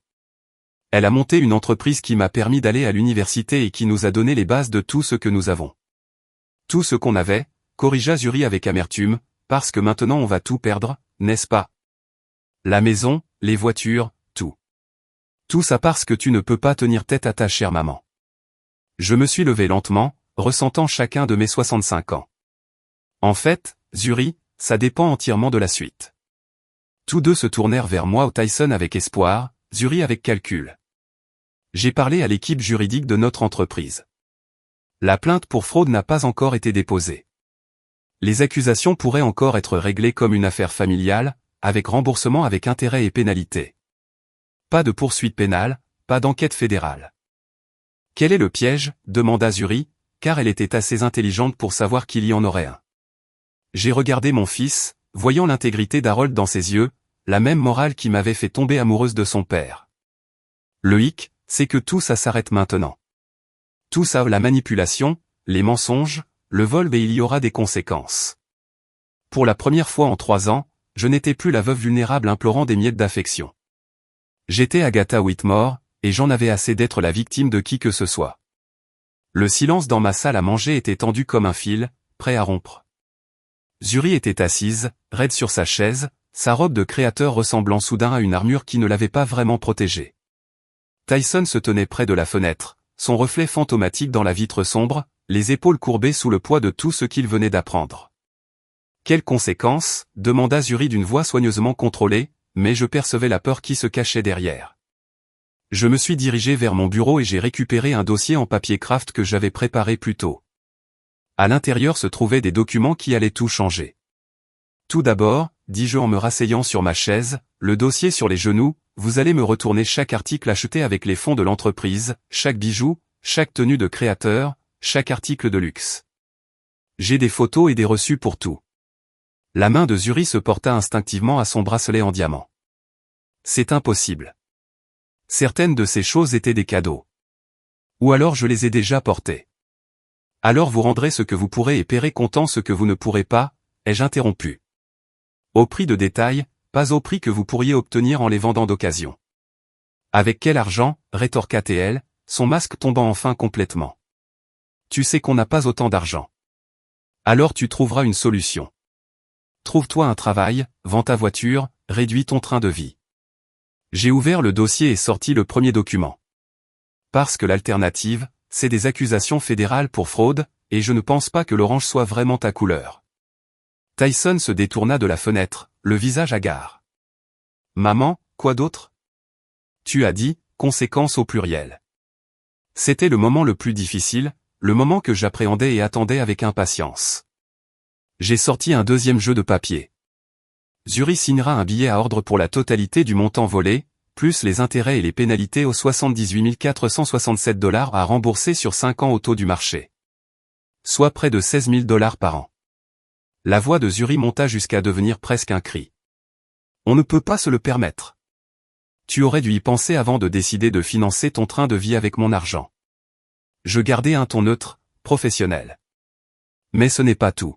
Elle a monté une entreprise qui m'a permis d'aller à l'université et qui nous a donné les bases de tout ce que nous avons. Tout ce qu'on avait, corrigea Zuri avec amertume, parce que maintenant on va tout perdre, n'est-ce pas? La maison, les voitures, tout. Tout ça parce que tu ne peux pas tenir tête à ta chère maman. Je me suis levé lentement, ressentant chacun de mes 65 ans. En fait, Zuri, ça dépend entièrement de la suite. Tous deux se tournèrent vers moi au Tyson avec espoir, Zuri avec calcul. J'ai parlé à l'équipe juridique de notre entreprise. La plainte pour fraude n'a pas encore été déposée. Les accusations pourraient encore être réglées comme une affaire familiale, avec remboursement avec intérêt et pénalité. Pas de poursuite pénale, pas d'enquête fédérale. Quel est le piège? Demanda Zuri, car elle était assez intelligente pour savoir qu'il y en aurait un. J'ai regardé mon fils, voyant l'intégrité d'Harold dans ses yeux, la même morale qui m'avait fait tomber amoureuse de son père. Le hic, c'est que tout ça s'arrête maintenant. Tout ça, la manipulation, les mensonges, le vol, et il y aura des conséquences. Pour la première fois en 3 ans, je n'étais plus la veuve vulnérable implorant des miettes d'affection. J'étais Agatha Whitmore, et j'en avais assez d'être la victime de qui que ce soit. Le silence dans ma salle à manger était tendu comme un fil, prêt à rompre. Zuri était assise, raide sur sa chaise, sa robe de créateur ressemblant soudain à une armure qui ne l'avait pas vraiment protégée. Tyson se tenait près de la fenêtre, son reflet fantomatique dans la vitre sombre, les épaules courbées sous le poids de tout ce qu'il venait d'apprendre. Quelles conséquences? Demanda Zuri d'une voix soigneusement contrôlée, mais je percevais la peur qui se cachait derrière. Je me suis dirigé vers mon bureau et j'ai récupéré un dossier en papier craft que j'avais préparé plus tôt. À l'intérieur se trouvaient des documents qui allaient tout changer. Tout d'abord, dis-je en me rasseyant sur ma chaise, le dossier sur les genoux, vous allez me retourner chaque article acheté avec les fonds de l'entreprise, chaque bijou, chaque tenue de créateur, chaque article de luxe. J'ai des photos et des reçus pour tout. La main de Zuri se porta instinctivement à son bracelet en diamant. C'est impossible. Certaines de ces choses étaient des cadeaux. Ou alors je les ai déjà portées. Alors vous rendrez ce que vous pourrez et paierez comptant ce que vous ne pourrez pas, ai-je interrompu. Au prix de détail, pas au prix que vous pourriez obtenir en les vendant d'occasion. Avec quel argent, rétorqua-t-elle, son masque tombant enfin complètement. Tu sais qu'on n'a pas autant d'argent. Alors tu trouveras une solution. Trouve-toi un travail, vends ta voiture, réduis ton train de vie. J'ai ouvert le dossier et sorti le premier document. Parce que l'alternative, c'est des accusations fédérales pour fraude, et je ne pense pas que l'orange soit vraiment ta couleur. Tyson se détourna de la fenêtre, le visage hagard. Maman, quoi d'autre? Tu as dit, conséquences au pluriel. C'était le moment le plus difficile, le moment que j'appréhendais et attendais avec impatience. J'ai sorti un deuxième jeu de papier. Zuri signera un billet à ordre pour la totalité du montant volé, plus les intérêts et les pénalités aux 78 467 $ à rembourser sur 5 ans au taux du marché. Soit près de 16 000 $ par an. La voix de Zuri monta jusqu'à devenir presque un cri. On ne peut pas se le permettre. Tu aurais dû y penser avant de décider de financer ton train de vie avec mon argent. Je gardais un ton neutre, professionnel. Mais ce n'est pas tout.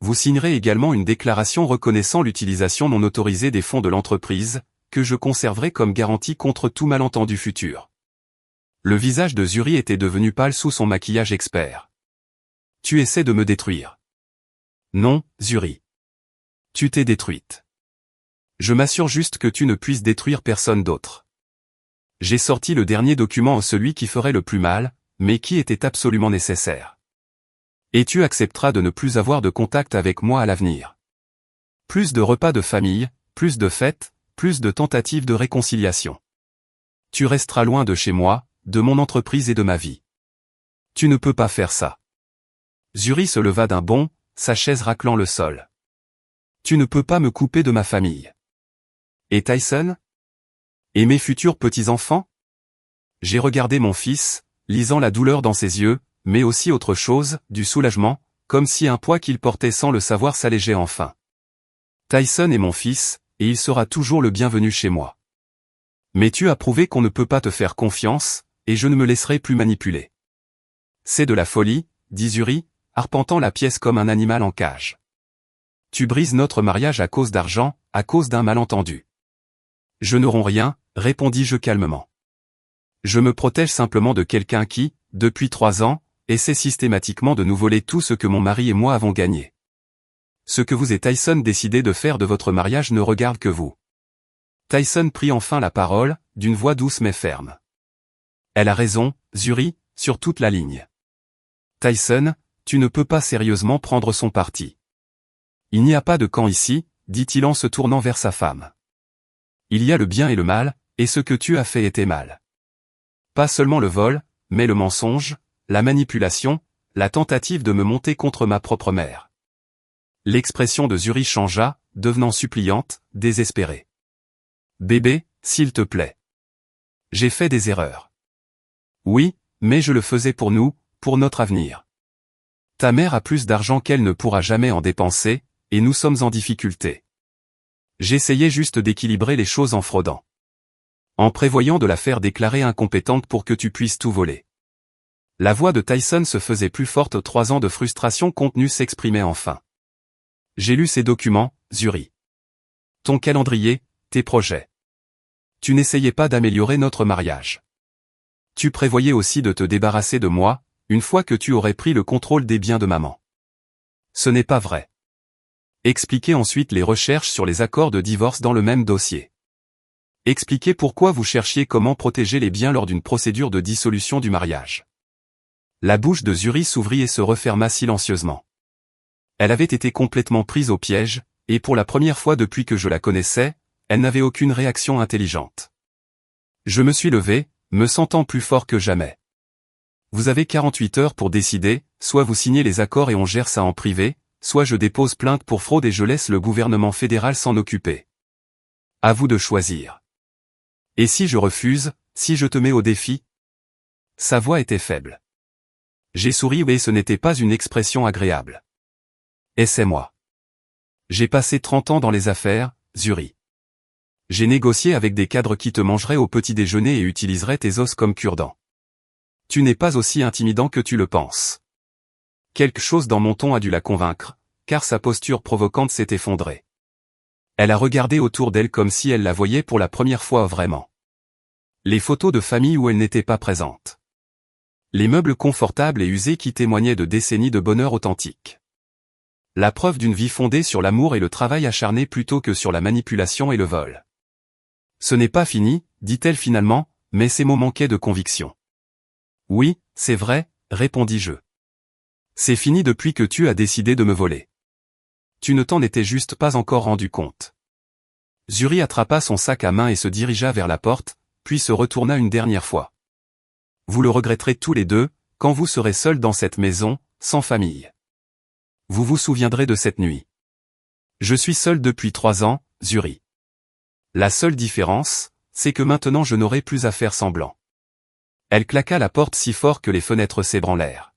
Vous signerez également une déclaration reconnaissant l'utilisation non autorisée des fonds de l'entreprise, que je conserverai comme garantie contre tout malentendu futur. Le visage de Zuri était devenu pâle sous son maquillage expert. Tu essaies de me détruire. Non, Zuri. Tu t'es détruite. Je m'assure juste que tu ne puisses détruire personne d'autre. J'ai sorti le dernier document, celui qui ferait le plus mal, mais qui était absolument nécessaire. Et tu accepteras de ne plus avoir de contact avec moi à l'avenir. Plus de repas de famille, plus de fêtes, plus de tentatives de réconciliation. Tu resteras loin de chez moi, de mon entreprise et de ma vie. Tu ne peux pas faire ça. Zuri se leva d'un bond, sa chaise raclant le sol. Tu ne peux pas me couper de ma famille. Et Tyson? Et mes futurs petits-enfants? J'ai regardé mon fils, lisant la douleur dans ses yeux, mais aussi autre chose, du soulagement, comme si un poids qu'il portait sans le savoir s'allégeait enfin. Tyson est mon fils, et il sera toujours le bienvenu chez moi. Mais tu as prouvé qu'on ne peut pas te faire confiance, et je ne me laisserai plus manipuler. C'est de la folie, dit Zuri, arpentant la pièce comme un animal en cage. Tu brises notre mariage à cause d'argent, à cause d'un malentendu. Je ne romps rien, répondis-je calmement. Je me protège simplement de quelqu'un qui, depuis 3 ans, essaie systématiquement de nous voler tout ce que mon mari et moi avons gagné. Ce que vous et Tyson décidez de faire de votre mariage ne regarde que vous. Tyson prit enfin la parole, d'une voix douce mais ferme. Elle a raison, Zuri, sur toute la ligne. Tyson, tu ne peux pas sérieusement prendre son parti. Il n'y a pas de camp ici, dit-il en se tournant vers sa femme. Il y a le bien et le mal, et ce que tu as fait était mal. Pas seulement le vol, mais le mensonge, la manipulation, la tentative de me monter contre ma propre mère. L'expression de Zuri changea, devenant suppliante, désespérée. Bébé, s'il te plaît. J'ai fait des erreurs. Oui, mais je le faisais pour nous, pour notre avenir. Ta mère a plus d'argent qu'elle ne pourra jamais en dépenser, et nous sommes en difficulté. J'essayais juste d'équilibrer les choses en fraudant. En prévoyant de la faire déclarer incompétente pour que tu puisses tout voler. La voix de Tyson se faisait plus forte, 3 ans de frustration contenue s'exprimaient enfin. J'ai lu ces documents, Zuri. Ton calendrier, tes projets. Tu n'essayais pas d'améliorer notre mariage. Tu prévoyais aussi de te débarrasser de moi, une fois que tu aurais pris le contrôle des biens de maman. Ce n'est pas vrai. Expliquez ensuite les recherches sur les accords de divorce dans le même dossier. Expliquez pourquoi vous cherchiez comment protéger les biens lors d'une procédure de dissolution du mariage. La bouche de Zuri s'ouvrit et se referma silencieusement. Elle avait été complètement prise au piège, et pour la première fois depuis que je la connaissais, elle n'avait aucune réaction intelligente. Je me suis levé, me sentant plus fort que jamais. Vous avez 48 heures pour décider, soit vous signez les accords et on gère ça en privé, soit je dépose plainte pour fraude et je laisse le gouvernement fédéral s'en occuper. À vous de choisir. Et si je refuse, si je te mets au défi? Sa voix était faible. J'ai souri et ce n'était pas une expression agréable. Et c'est moi. J'ai passé 30 ans dans les affaires, Zuri. J'ai négocié avec des cadres qui te mangeraient au petit déjeuner et utiliseraient tes os comme cure-dents. Tu n'es pas aussi intimidant que tu le penses. Quelque chose dans mon ton a dû la convaincre, car sa posture provocante s'est effondrée. Elle a regardé autour d'elle comme si elle la voyait pour la première fois vraiment. Les photos de famille où elle n'était pas présente. Les meubles confortables et usés qui témoignaient de décennies de bonheur authentique. La preuve d'une vie fondée sur l'amour et le travail acharné plutôt que sur la manipulation et le vol. Ce n'est pas fini, dit-elle finalement, mais ces mots manquaient de conviction. Oui, c'est vrai, répondis-je. C'est fini depuis que tu as décidé de me voler. Tu ne t'en étais juste pas encore rendu compte. Zuri attrapa son sac à main et se dirigea vers la porte, puis se retourna une dernière fois. Vous le regretterez tous les deux, quand vous serez seuls dans cette maison, sans famille. Vous vous souviendrez de cette nuit. Je suis seul depuis 3 ans, Zuri. La seule différence, c'est que maintenant je n'aurai plus à faire semblant. Elle claqua la porte si fort que les fenêtres s'ébranlèrent.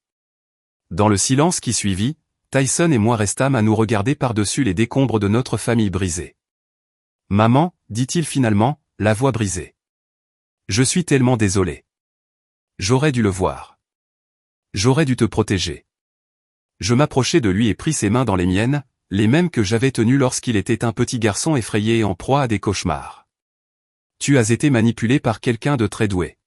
Dans le silence qui suivit, Tyson et moi restâmes à nous regarder par-dessus les décombres de notre famille brisée. Maman, dit-il finalement, la voix brisée. Je suis tellement désolé. J'aurais dû le voir. J'aurais dû te protéger. Je m'approchai de lui et pris ses mains dans les miennes, les mêmes que j'avais tenues lorsqu'il était un petit garçon effrayé et en proie à des cauchemars. Tu as été manipulé par quelqu'un de très doué.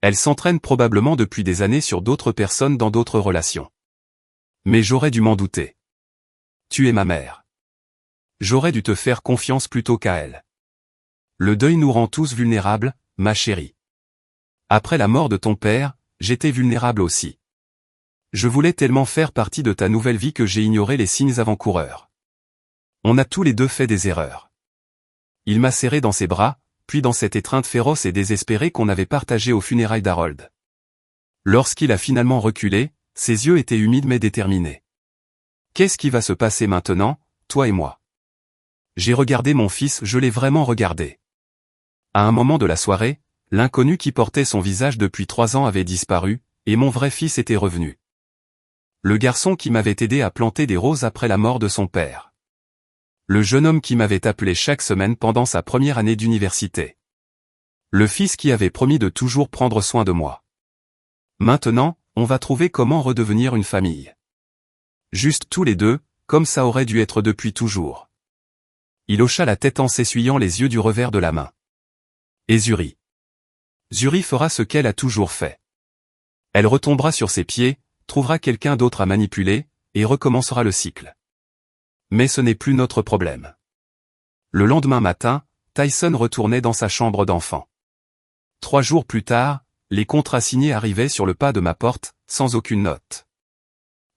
Elle s'entraîne probablement depuis des années sur d'autres personnes dans d'autres relations. Mais j'aurais dû m'en douter. Tu es ma mère. J'aurais dû te faire confiance plutôt qu'à elle. Le deuil nous rend tous vulnérables, ma chérie. Après la mort de ton père, j'étais vulnérable aussi. Je voulais tellement faire partie de ta nouvelle vie que j'ai ignoré les signes avant-coureurs. On a tous les deux fait des erreurs. Il m'a serré dans ses bras, puis dans cette étreinte féroce et désespérée qu'on avait partagée aux funérailles d'Harold. Lorsqu'il a finalement reculé, ses yeux étaient humides mais déterminés. Qu'est-ce qui va se passer maintenant, toi et moi? J'ai regardé mon fils, je l'ai vraiment regardé. À un moment de la soirée, l'inconnu qui portait son visage depuis 3 ans avait disparu, et mon vrai fils était revenu. Le garçon qui m'avait aidé à planter des roses après la mort de son père. Le jeune homme qui m'avait appelé chaque semaine pendant sa première année d'université. Le fils qui avait promis de toujours prendre soin de moi. Maintenant, on va trouver comment redevenir une famille. Juste tous les deux, comme ça aurait dû être depuis toujours. Il hocha la tête en s'essuyant les yeux du revers de la main. Et Zuri. Zuri fera ce qu'elle a toujours fait. Elle retombera sur ses pieds, trouvera quelqu'un d'autre à manipuler, et recommencera le cycle. Mais ce n'est plus notre problème. Le lendemain matin, Tyson retournait dans sa chambre d'enfant. 3 jours plus tard, les contrats signés arrivaient sur le pas de ma porte, sans aucune note.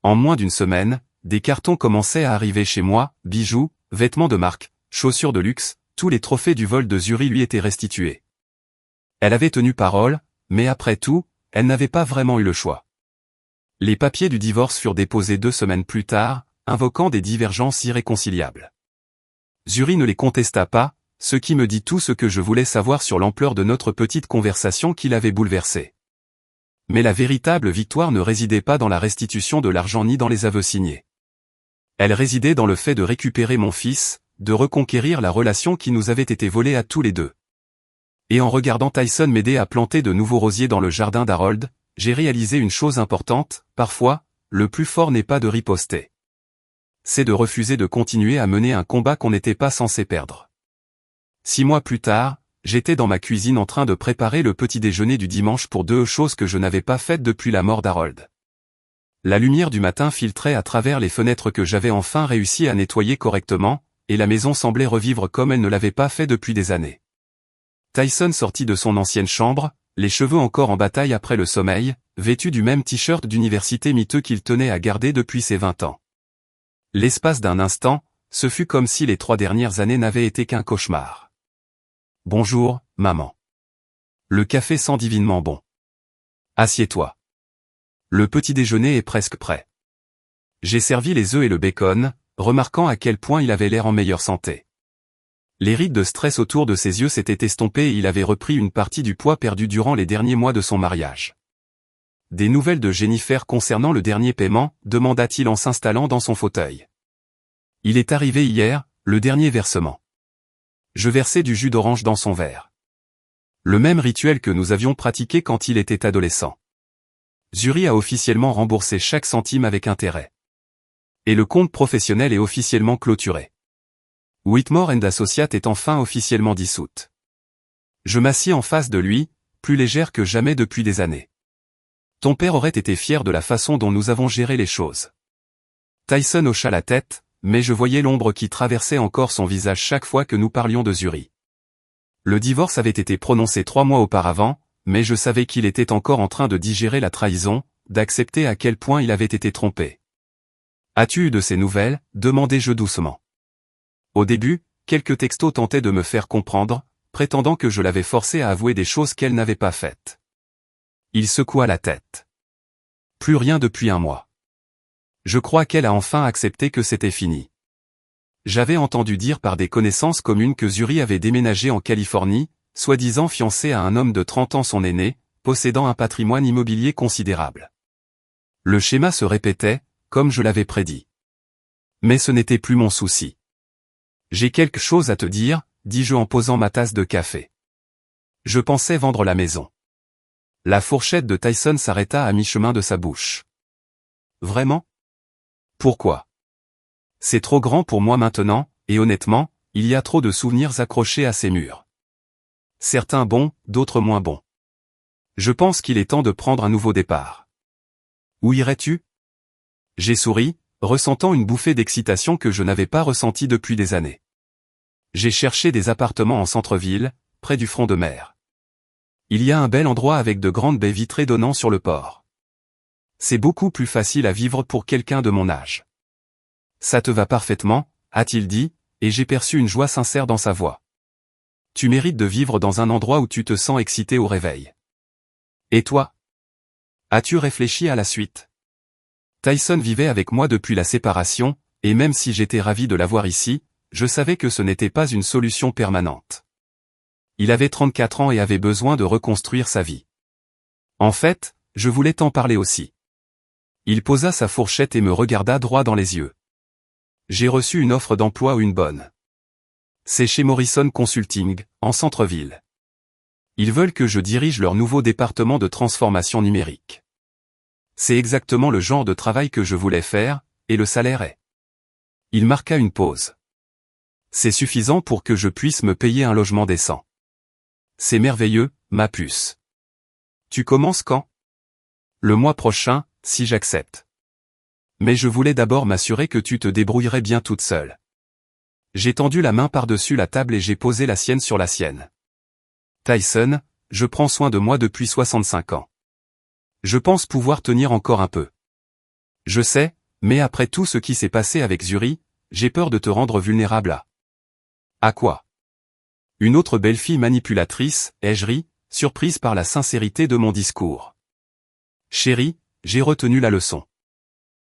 En moins d'une semaine, des cartons commençaient à arriver chez moi, bijoux, vêtements de marque, chaussures de luxe, tous les trophées du vol de Zuri lui étaient restitués. Elle avait tenu parole, mais après tout, elle n'avait pas vraiment eu le choix. Les papiers du divorce furent déposés 2 semaines plus tard, invoquant des divergences irréconciliables. Zuri ne les contesta pas, ce qui me dit tout ce que je voulais savoir sur l'ampleur de notre petite conversation qui l'avait bouleversée. Mais la véritable victoire ne résidait pas dans la restitution de l'argent ni dans les aveux signés. Elle résidait dans le fait de récupérer mon fils, de reconquérir la relation qui nous avait été volée à tous les deux. Et en regardant Tyson m'aider à planter de nouveaux rosiers dans le jardin d'Harold, j'ai réalisé une chose importante, parfois, le plus fort n'est pas de riposter. C'est de refuser de continuer à mener un combat qu'on n'était pas censé perdre. 6 mois plus tard, j'étais dans ma cuisine en train de préparer le petit déjeuner du dimanche pour 2 choses que je n'avais pas faites depuis la mort d'Harold. La lumière du matin filtrait à travers les fenêtres que j'avais enfin réussi à nettoyer correctement, et la maison semblait revivre comme elle ne l'avait pas fait depuis des années. Tyson sortit de son ancienne chambre, les cheveux encore en bataille après le sommeil, vêtu du même t-shirt d'université miteux qu'il tenait à garder depuis ses 20 ans. L'espace d'un instant, ce fut comme si les 3 dernières années n'avaient été qu'un cauchemar. Bonjour, maman. Le café sent divinement bon. Assieds-toi. Le petit déjeuner est presque prêt. J'ai servi les œufs et le bacon, remarquant à quel point il avait l'air en meilleure santé. Les rides de stress autour de ses yeux s'étaient estompées et il avait repris une partie du poids perdu durant les derniers mois de son mariage. Des nouvelles de Jennifer concernant le dernier paiement, demanda-t-il en s'installant dans son fauteuil. Il est arrivé hier, le dernier versement. Je versai du jus d'orange dans son verre. Le même rituel que nous avions pratiqué quand il était adolescent. Zuri a officiellement remboursé chaque centime avec intérêt. Et le compte professionnel est officiellement clôturé. Whitmore & Associates est enfin officiellement dissoute. Je m'assis en face de lui, plus légère que jamais depuis des années. Ton père aurait été fier de la façon dont nous avons géré les choses. Tyson hocha la tête, mais je voyais l'ombre qui traversait encore son visage chaque fois que nous parlions de Zuri. Le divorce avait été prononcé 3 mois auparavant, mais je savais qu'il était encore en train de digérer la trahison, d'accepter à quel point il avait été trompé. As-tu eu de ces nouvelles ? Demandai-je doucement. Au début, quelques textos tentaient de me faire comprendre, prétendant que je l'avais forcée à avouer des choses qu'elle n'avait pas faites. Il secoua la tête. Plus rien depuis 1 mois. Je crois qu'elle a enfin accepté que c'était fini. J'avais entendu dire par des connaissances communes que Zuri avait déménagé en Californie, soi-disant fiancé à un homme de 30 ans son aîné, possédant un patrimoine immobilier considérable. Le schéma se répétait, comme je l'avais prédit. Mais ce n'était plus mon souci. J'ai quelque chose à te dire, dis-je en posant ma tasse de café. Je pensais vendre la maison. La fourchette de Tyson s'arrêta à mi-chemin de sa bouche. Vraiment ? Pourquoi ? C'est trop grand pour moi maintenant, et honnêtement, il y a trop de souvenirs accrochés à ces murs. Certains bons, d'autres moins bons. Je pense qu'il est temps de prendre un nouveau départ. Où irais-tu ? J'ai souri, ressentant une bouffée d'excitation que je n'avais pas ressentie depuis des années. J'ai cherché des appartements en centre-ville, près du front de mer. Il y a un bel endroit avec de grandes baies vitrées donnant sur le port. C'est beaucoup plus facile à vivre pour quelqu'un de mon âge. Ça te va parfaitement, a-t-il dit, et j'ai perçu une joie sincère dans sa voix. Tu mérites de vivre dans un endroit où tu te sens excité au réveil. Et toi ? As-tu réfléchi à la suite ? Tyson vivait avec moi depuis la séparation, et même si j'étais ravi de l'avoir ici, je savais que ce n'était pas une solution permanente. Il avait 34 ans et avait besoin de reconstruire sa vie. En fait, je voulais t'en parler aussi. Il posa sa fourchette et me regarda droit dans les yeux. J'ai reçu une offre d'emploi ou une bonne. C'est chez Morrison Consulting, en centre-ville. Ils veulent que je dirige leur nouveau département de transformation numérique. C'est exactement le genre de travail que je voulais faire, et le salaire est. Il marqua une pause. C'est suffisant pour que je puisse me payer un logement décent. C'est merveilleux, ma puce. Tu commences quand ? Le mois prochain, si j'accepte. Mais je voulais d'abord m'assurer que tu te débrouillerais bien toute seule. J'ai tendu la main par-dessus la table et j'ai posé la sienne sur la sienne. Tyson, je prends soin de moi depuis 65 ans. Je pense pouvoir tenir encore un peu. Je sais, mais après tout ce qui s'est passé avec Zuri, j'ai peur de te rendre vulnérable à... À quoi ? Une autre belle-fille manipulatrice, ai-je ri, surprise par la sincérité de mon discours. Chérie, j'ai retenu la leçon.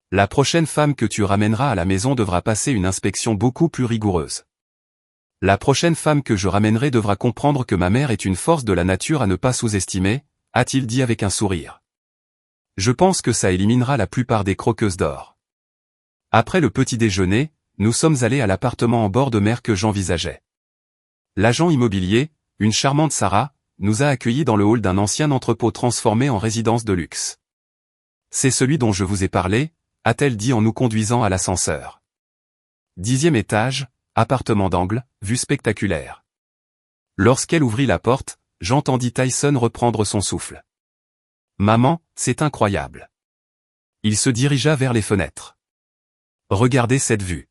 La prochaine femme que tu ramèneras à la maison devra passer une inspection beaucoup plus rigoureuse. La prochaine femme que je ramènerai devra comprendre que ma mère est une force de la nature à ne pas sous-estimer, a-t-il dit avec un sourire. Je pense que ça éliminera la plupart des croqueuses d'or. Après le petit déjeuner, nous sommes allés à l'appartement en bord de mer que j'envisageais. L'agent immobilier, une charmante Sarah, nous a accueillis dans le hall d'un ancien entrepôt transformé en résidence de luxe. C'est celui dont je vous ai parlé, a-t-elle dit en nous conduisant à l'ascenseur. 10e étage, appartement d'angle, vue spectaculaire. Lorsqu'elle ouvrit la porte, j'entendis Tyson reprendre son souffle. Maman, c'est incroyable. Il se dirigea vers les fenêtres. Regardez cette vue.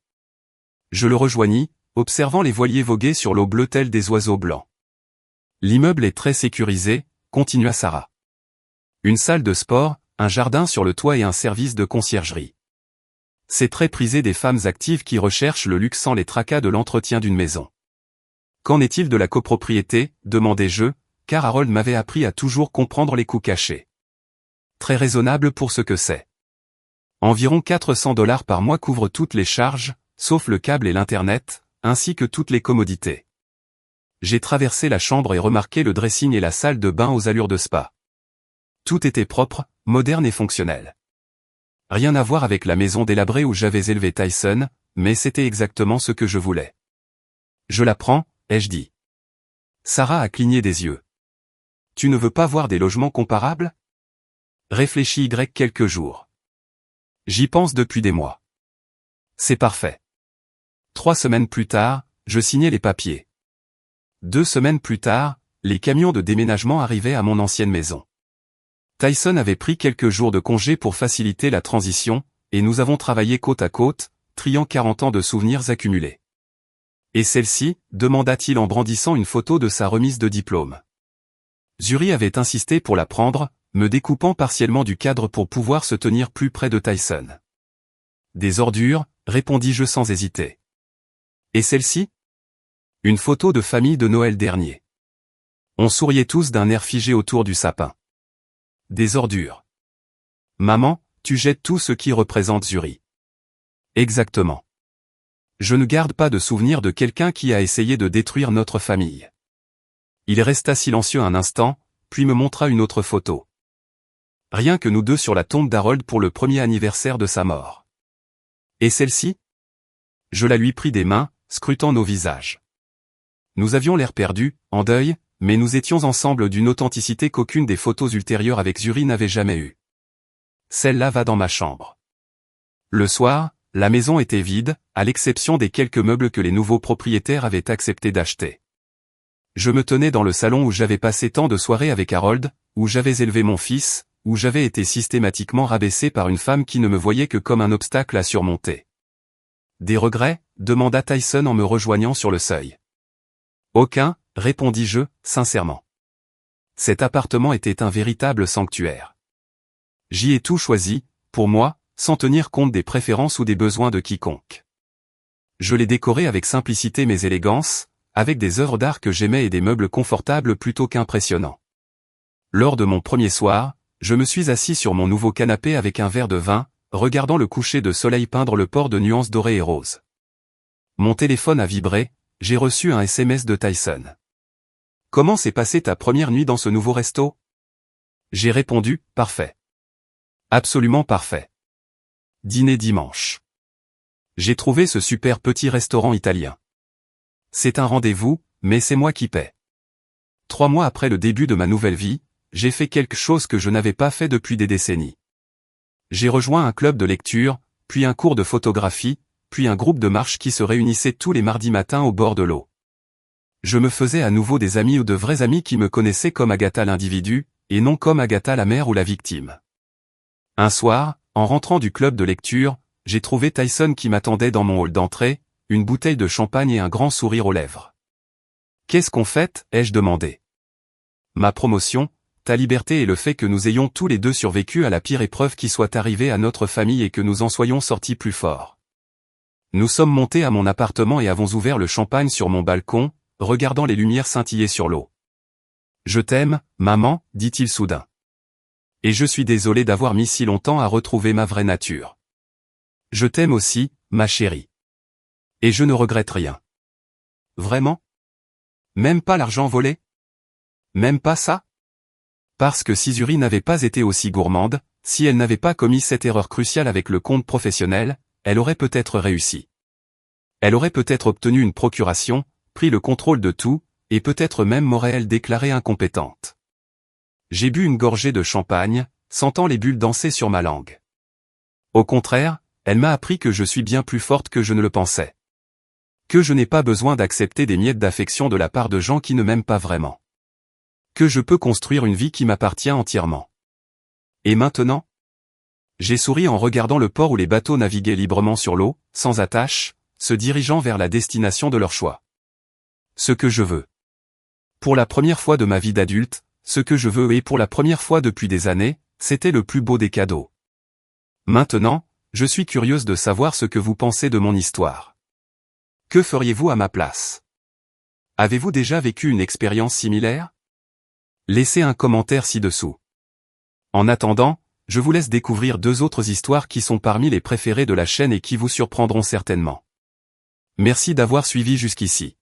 Je le rejoignis, observant les voiliers voguer sur l'eau bleue tels des oiseaux blancs. L'immeuble est très sécurisé, continua Sarah. Une salle de sport, un jardin sur le toit et un service de conciergerie. C'est très prisé des femmes actives qui recherchent le luxe sans les tracas de l'entretien d'une maison. Qu'en est-il de la copropriété, demandai-je, car Harold m'avait appris à toujours comprendre les coûts cachés. Très raisonnable pour ce que c'est. Environ 400 $ par mois couvrent toutes les charges, sauf le câble et l'Internet, ainsi que toutes les commodités. J'ai traversé la chambre et remarqué le dressing et la salle de bain aux allures de spa. Tout était propre, moderne et fonctionnel. Rien à voir avec la maison délabrée où j'avais élevé Tyson, mais c'était exactement ce que je voulais. Je la prends, ai-je dit. Sarah a cligné des yeux. Tu ne veux pas voir des logements comparables? Réfléchis quelques jours. J'y pense depuis des mois. C'est parfait. 3 semaines plus tard, je signais les papiers. 2 semaines plus tard, les camions de déménagement arrivaient à mon ancienne maison. Tyson avait pris quelques jours de congé pour faciliter la transition, et nous avons travaillé côte à côte, triant 40 ans de souvenirs accumulés. Et celle-ci, demanda-t-il en brandissant une photo de sa remise de diplôme. Zuri avait insisté pour la prendre, me découpant partiellement du cadre pour pouvoir se tenir plus près de Tyson. Des ordures, répondis-je sans hésiter. Et celle-ci? Une photo de famille de Noël dernier. On souriait tous d'un air figé autour du sapin. Des ordures. Maman, tu jettes tout ce qui représente Zuri. Exactement. Je ne garde pas de souvenir de quelqu'un qui a essayé de détruire notre famille. Il resta silencieux un instant, puis me montra une autre photo. Rien que nous deux sur la tombe d'Harold pour le 1er anniversaire de sa mort. Et celle-ci? Je la lui pris des mains, scrutant nos visages. Nous avions l'air perdus, en deuil, mais nous étions ensemble d'une authenticité qu'aucune des photos ultérieures avec Zuri n'avait jamais eue. Celle-là va dans ma chambre. Le soir, la maison était vide, à l'exception des quelques meubles que les nouveaux propriétaires avaient accepté d'acheter. Je me tenais dans le salon où j'avais passé tant de soirées avec Harold, où j'avais élevé mon fils, où j'avais été systématiquement rabaissé par une femme qui ne me voyait que comme un obstacle à surmonter. Des regrets? Demanda Tyson en me rejoignant sur le seuil. Aucun, répondis-je, sincèrement. Cet appartement était un véritable sanctuaire. J'y ai tout choisi, pour moi, sans tenir compte des préférences ou des besoins de quiconque. Je l'ai décoré avec simplicité mais élégance, avec des œuvres d'art que j'aimais et des meubles confortables plutôt qu'impressionnants. Lors de mon premier soir, je me suis assis sur mon nouveau canapé avec un verre de vin, regardant le coucher de soleil peindre le port de nuances dorées et roses. Mon téléphone a vibré, j'ai reçu un SMS de Tyson. Comment s'est passée ta première nuit dans ce nouveau resto? J'ai répondu, parfait. Absolument parfait. Dîner dimanche. J'ai trouvé ce super petit restaurant italien. C'est un rendez-vous, mais c'est moi qui paie. 3 mois après le début de ma nouvelle vie, j'ai fait quelque chose que je n'avais pas fait depuis des décennies. J'ai rejoint un club de lecture, puis un cours de photographie, puis un groupe de marche qui se réunissait tous les mardis matins au bord de l'eau. Je me faisais à nouveau des amis ou de vrais amis qui me connaissaient comme Agatha l'individu, et non comme Agatha la mère ou la victime. Un soir, en rentrant du club de lecture, j'ai trouvé Tyson qui m'attendait dans mon hall d'entrée, une bouteille de champagne et un grand sourire aux lèvres. « Qu'est-ce qu'on fête ?» ai-je demandé. « Ma promotion, ta liberté et le fait que nous ayons tous les deux survécu à la pire épreuve qui soit arrivée à notre famille et que nous en soyons sortis plus forts. » Nous sommes montés à mon appartement et avons ouvert le champagne sur mon balcon, regardant les lumières scintiller sur l'eau. « Je t'aime, maman, dit-il soudain. Et je suis désolé d'avoir mis si longtemps à retrouver ma vraie nature. Je t'aime aussi, ma chérie. Et je ne regrette rien. Vraiment? Même pas l'argent volé? Même pas ça? Parce que si Zuri n'avait pas été aussi gourmande, si elle n'avait pas commis cette erreur cruciale avec le compte professionnel, elle aurait peut-être réussi. Elle aurait peut-être obtenu une procuration, pris le contrôle de tout, et peut-être même m'aurait-elle déclarée incompétente. J'ai bu une gorgée de champagne, sentant les bulles danser sur ma langue. Au contraire, elle m'a appris que je suis bien plus forte que je ne le pensais. Que je n'ai pas besoin d'accepter des miettes d'affection de la part de gens qui ne m'aiment pas vraiment. Que je peux construire une vie qui m'appartient entièrement. Et maintenant? J'ai souri en regardant le port où les bateaux naviguaient librement sur l'eau, sans attache, se dirigeant vers la destination de leur choix. Ce que je veux. Pour la première fois de ma vie d'adulte, ce que je veux et pour la première fois depuis des années, c'était le plus beau des cadeaux. Maintenant, Je suis curieuse de savoir ce que vous pensez de mon histoire. Que feriez-vous à ma place? Avez-vous déjà vécu une expérience similaire? Laissez un commentaire ci-dessous. En attendant, je vous laisse découvrir 2 autres histoires qui sont parmi les préférées de la chaîne et qui vous surprendront certainement. Merci d'avoir suivi jusqu'ici.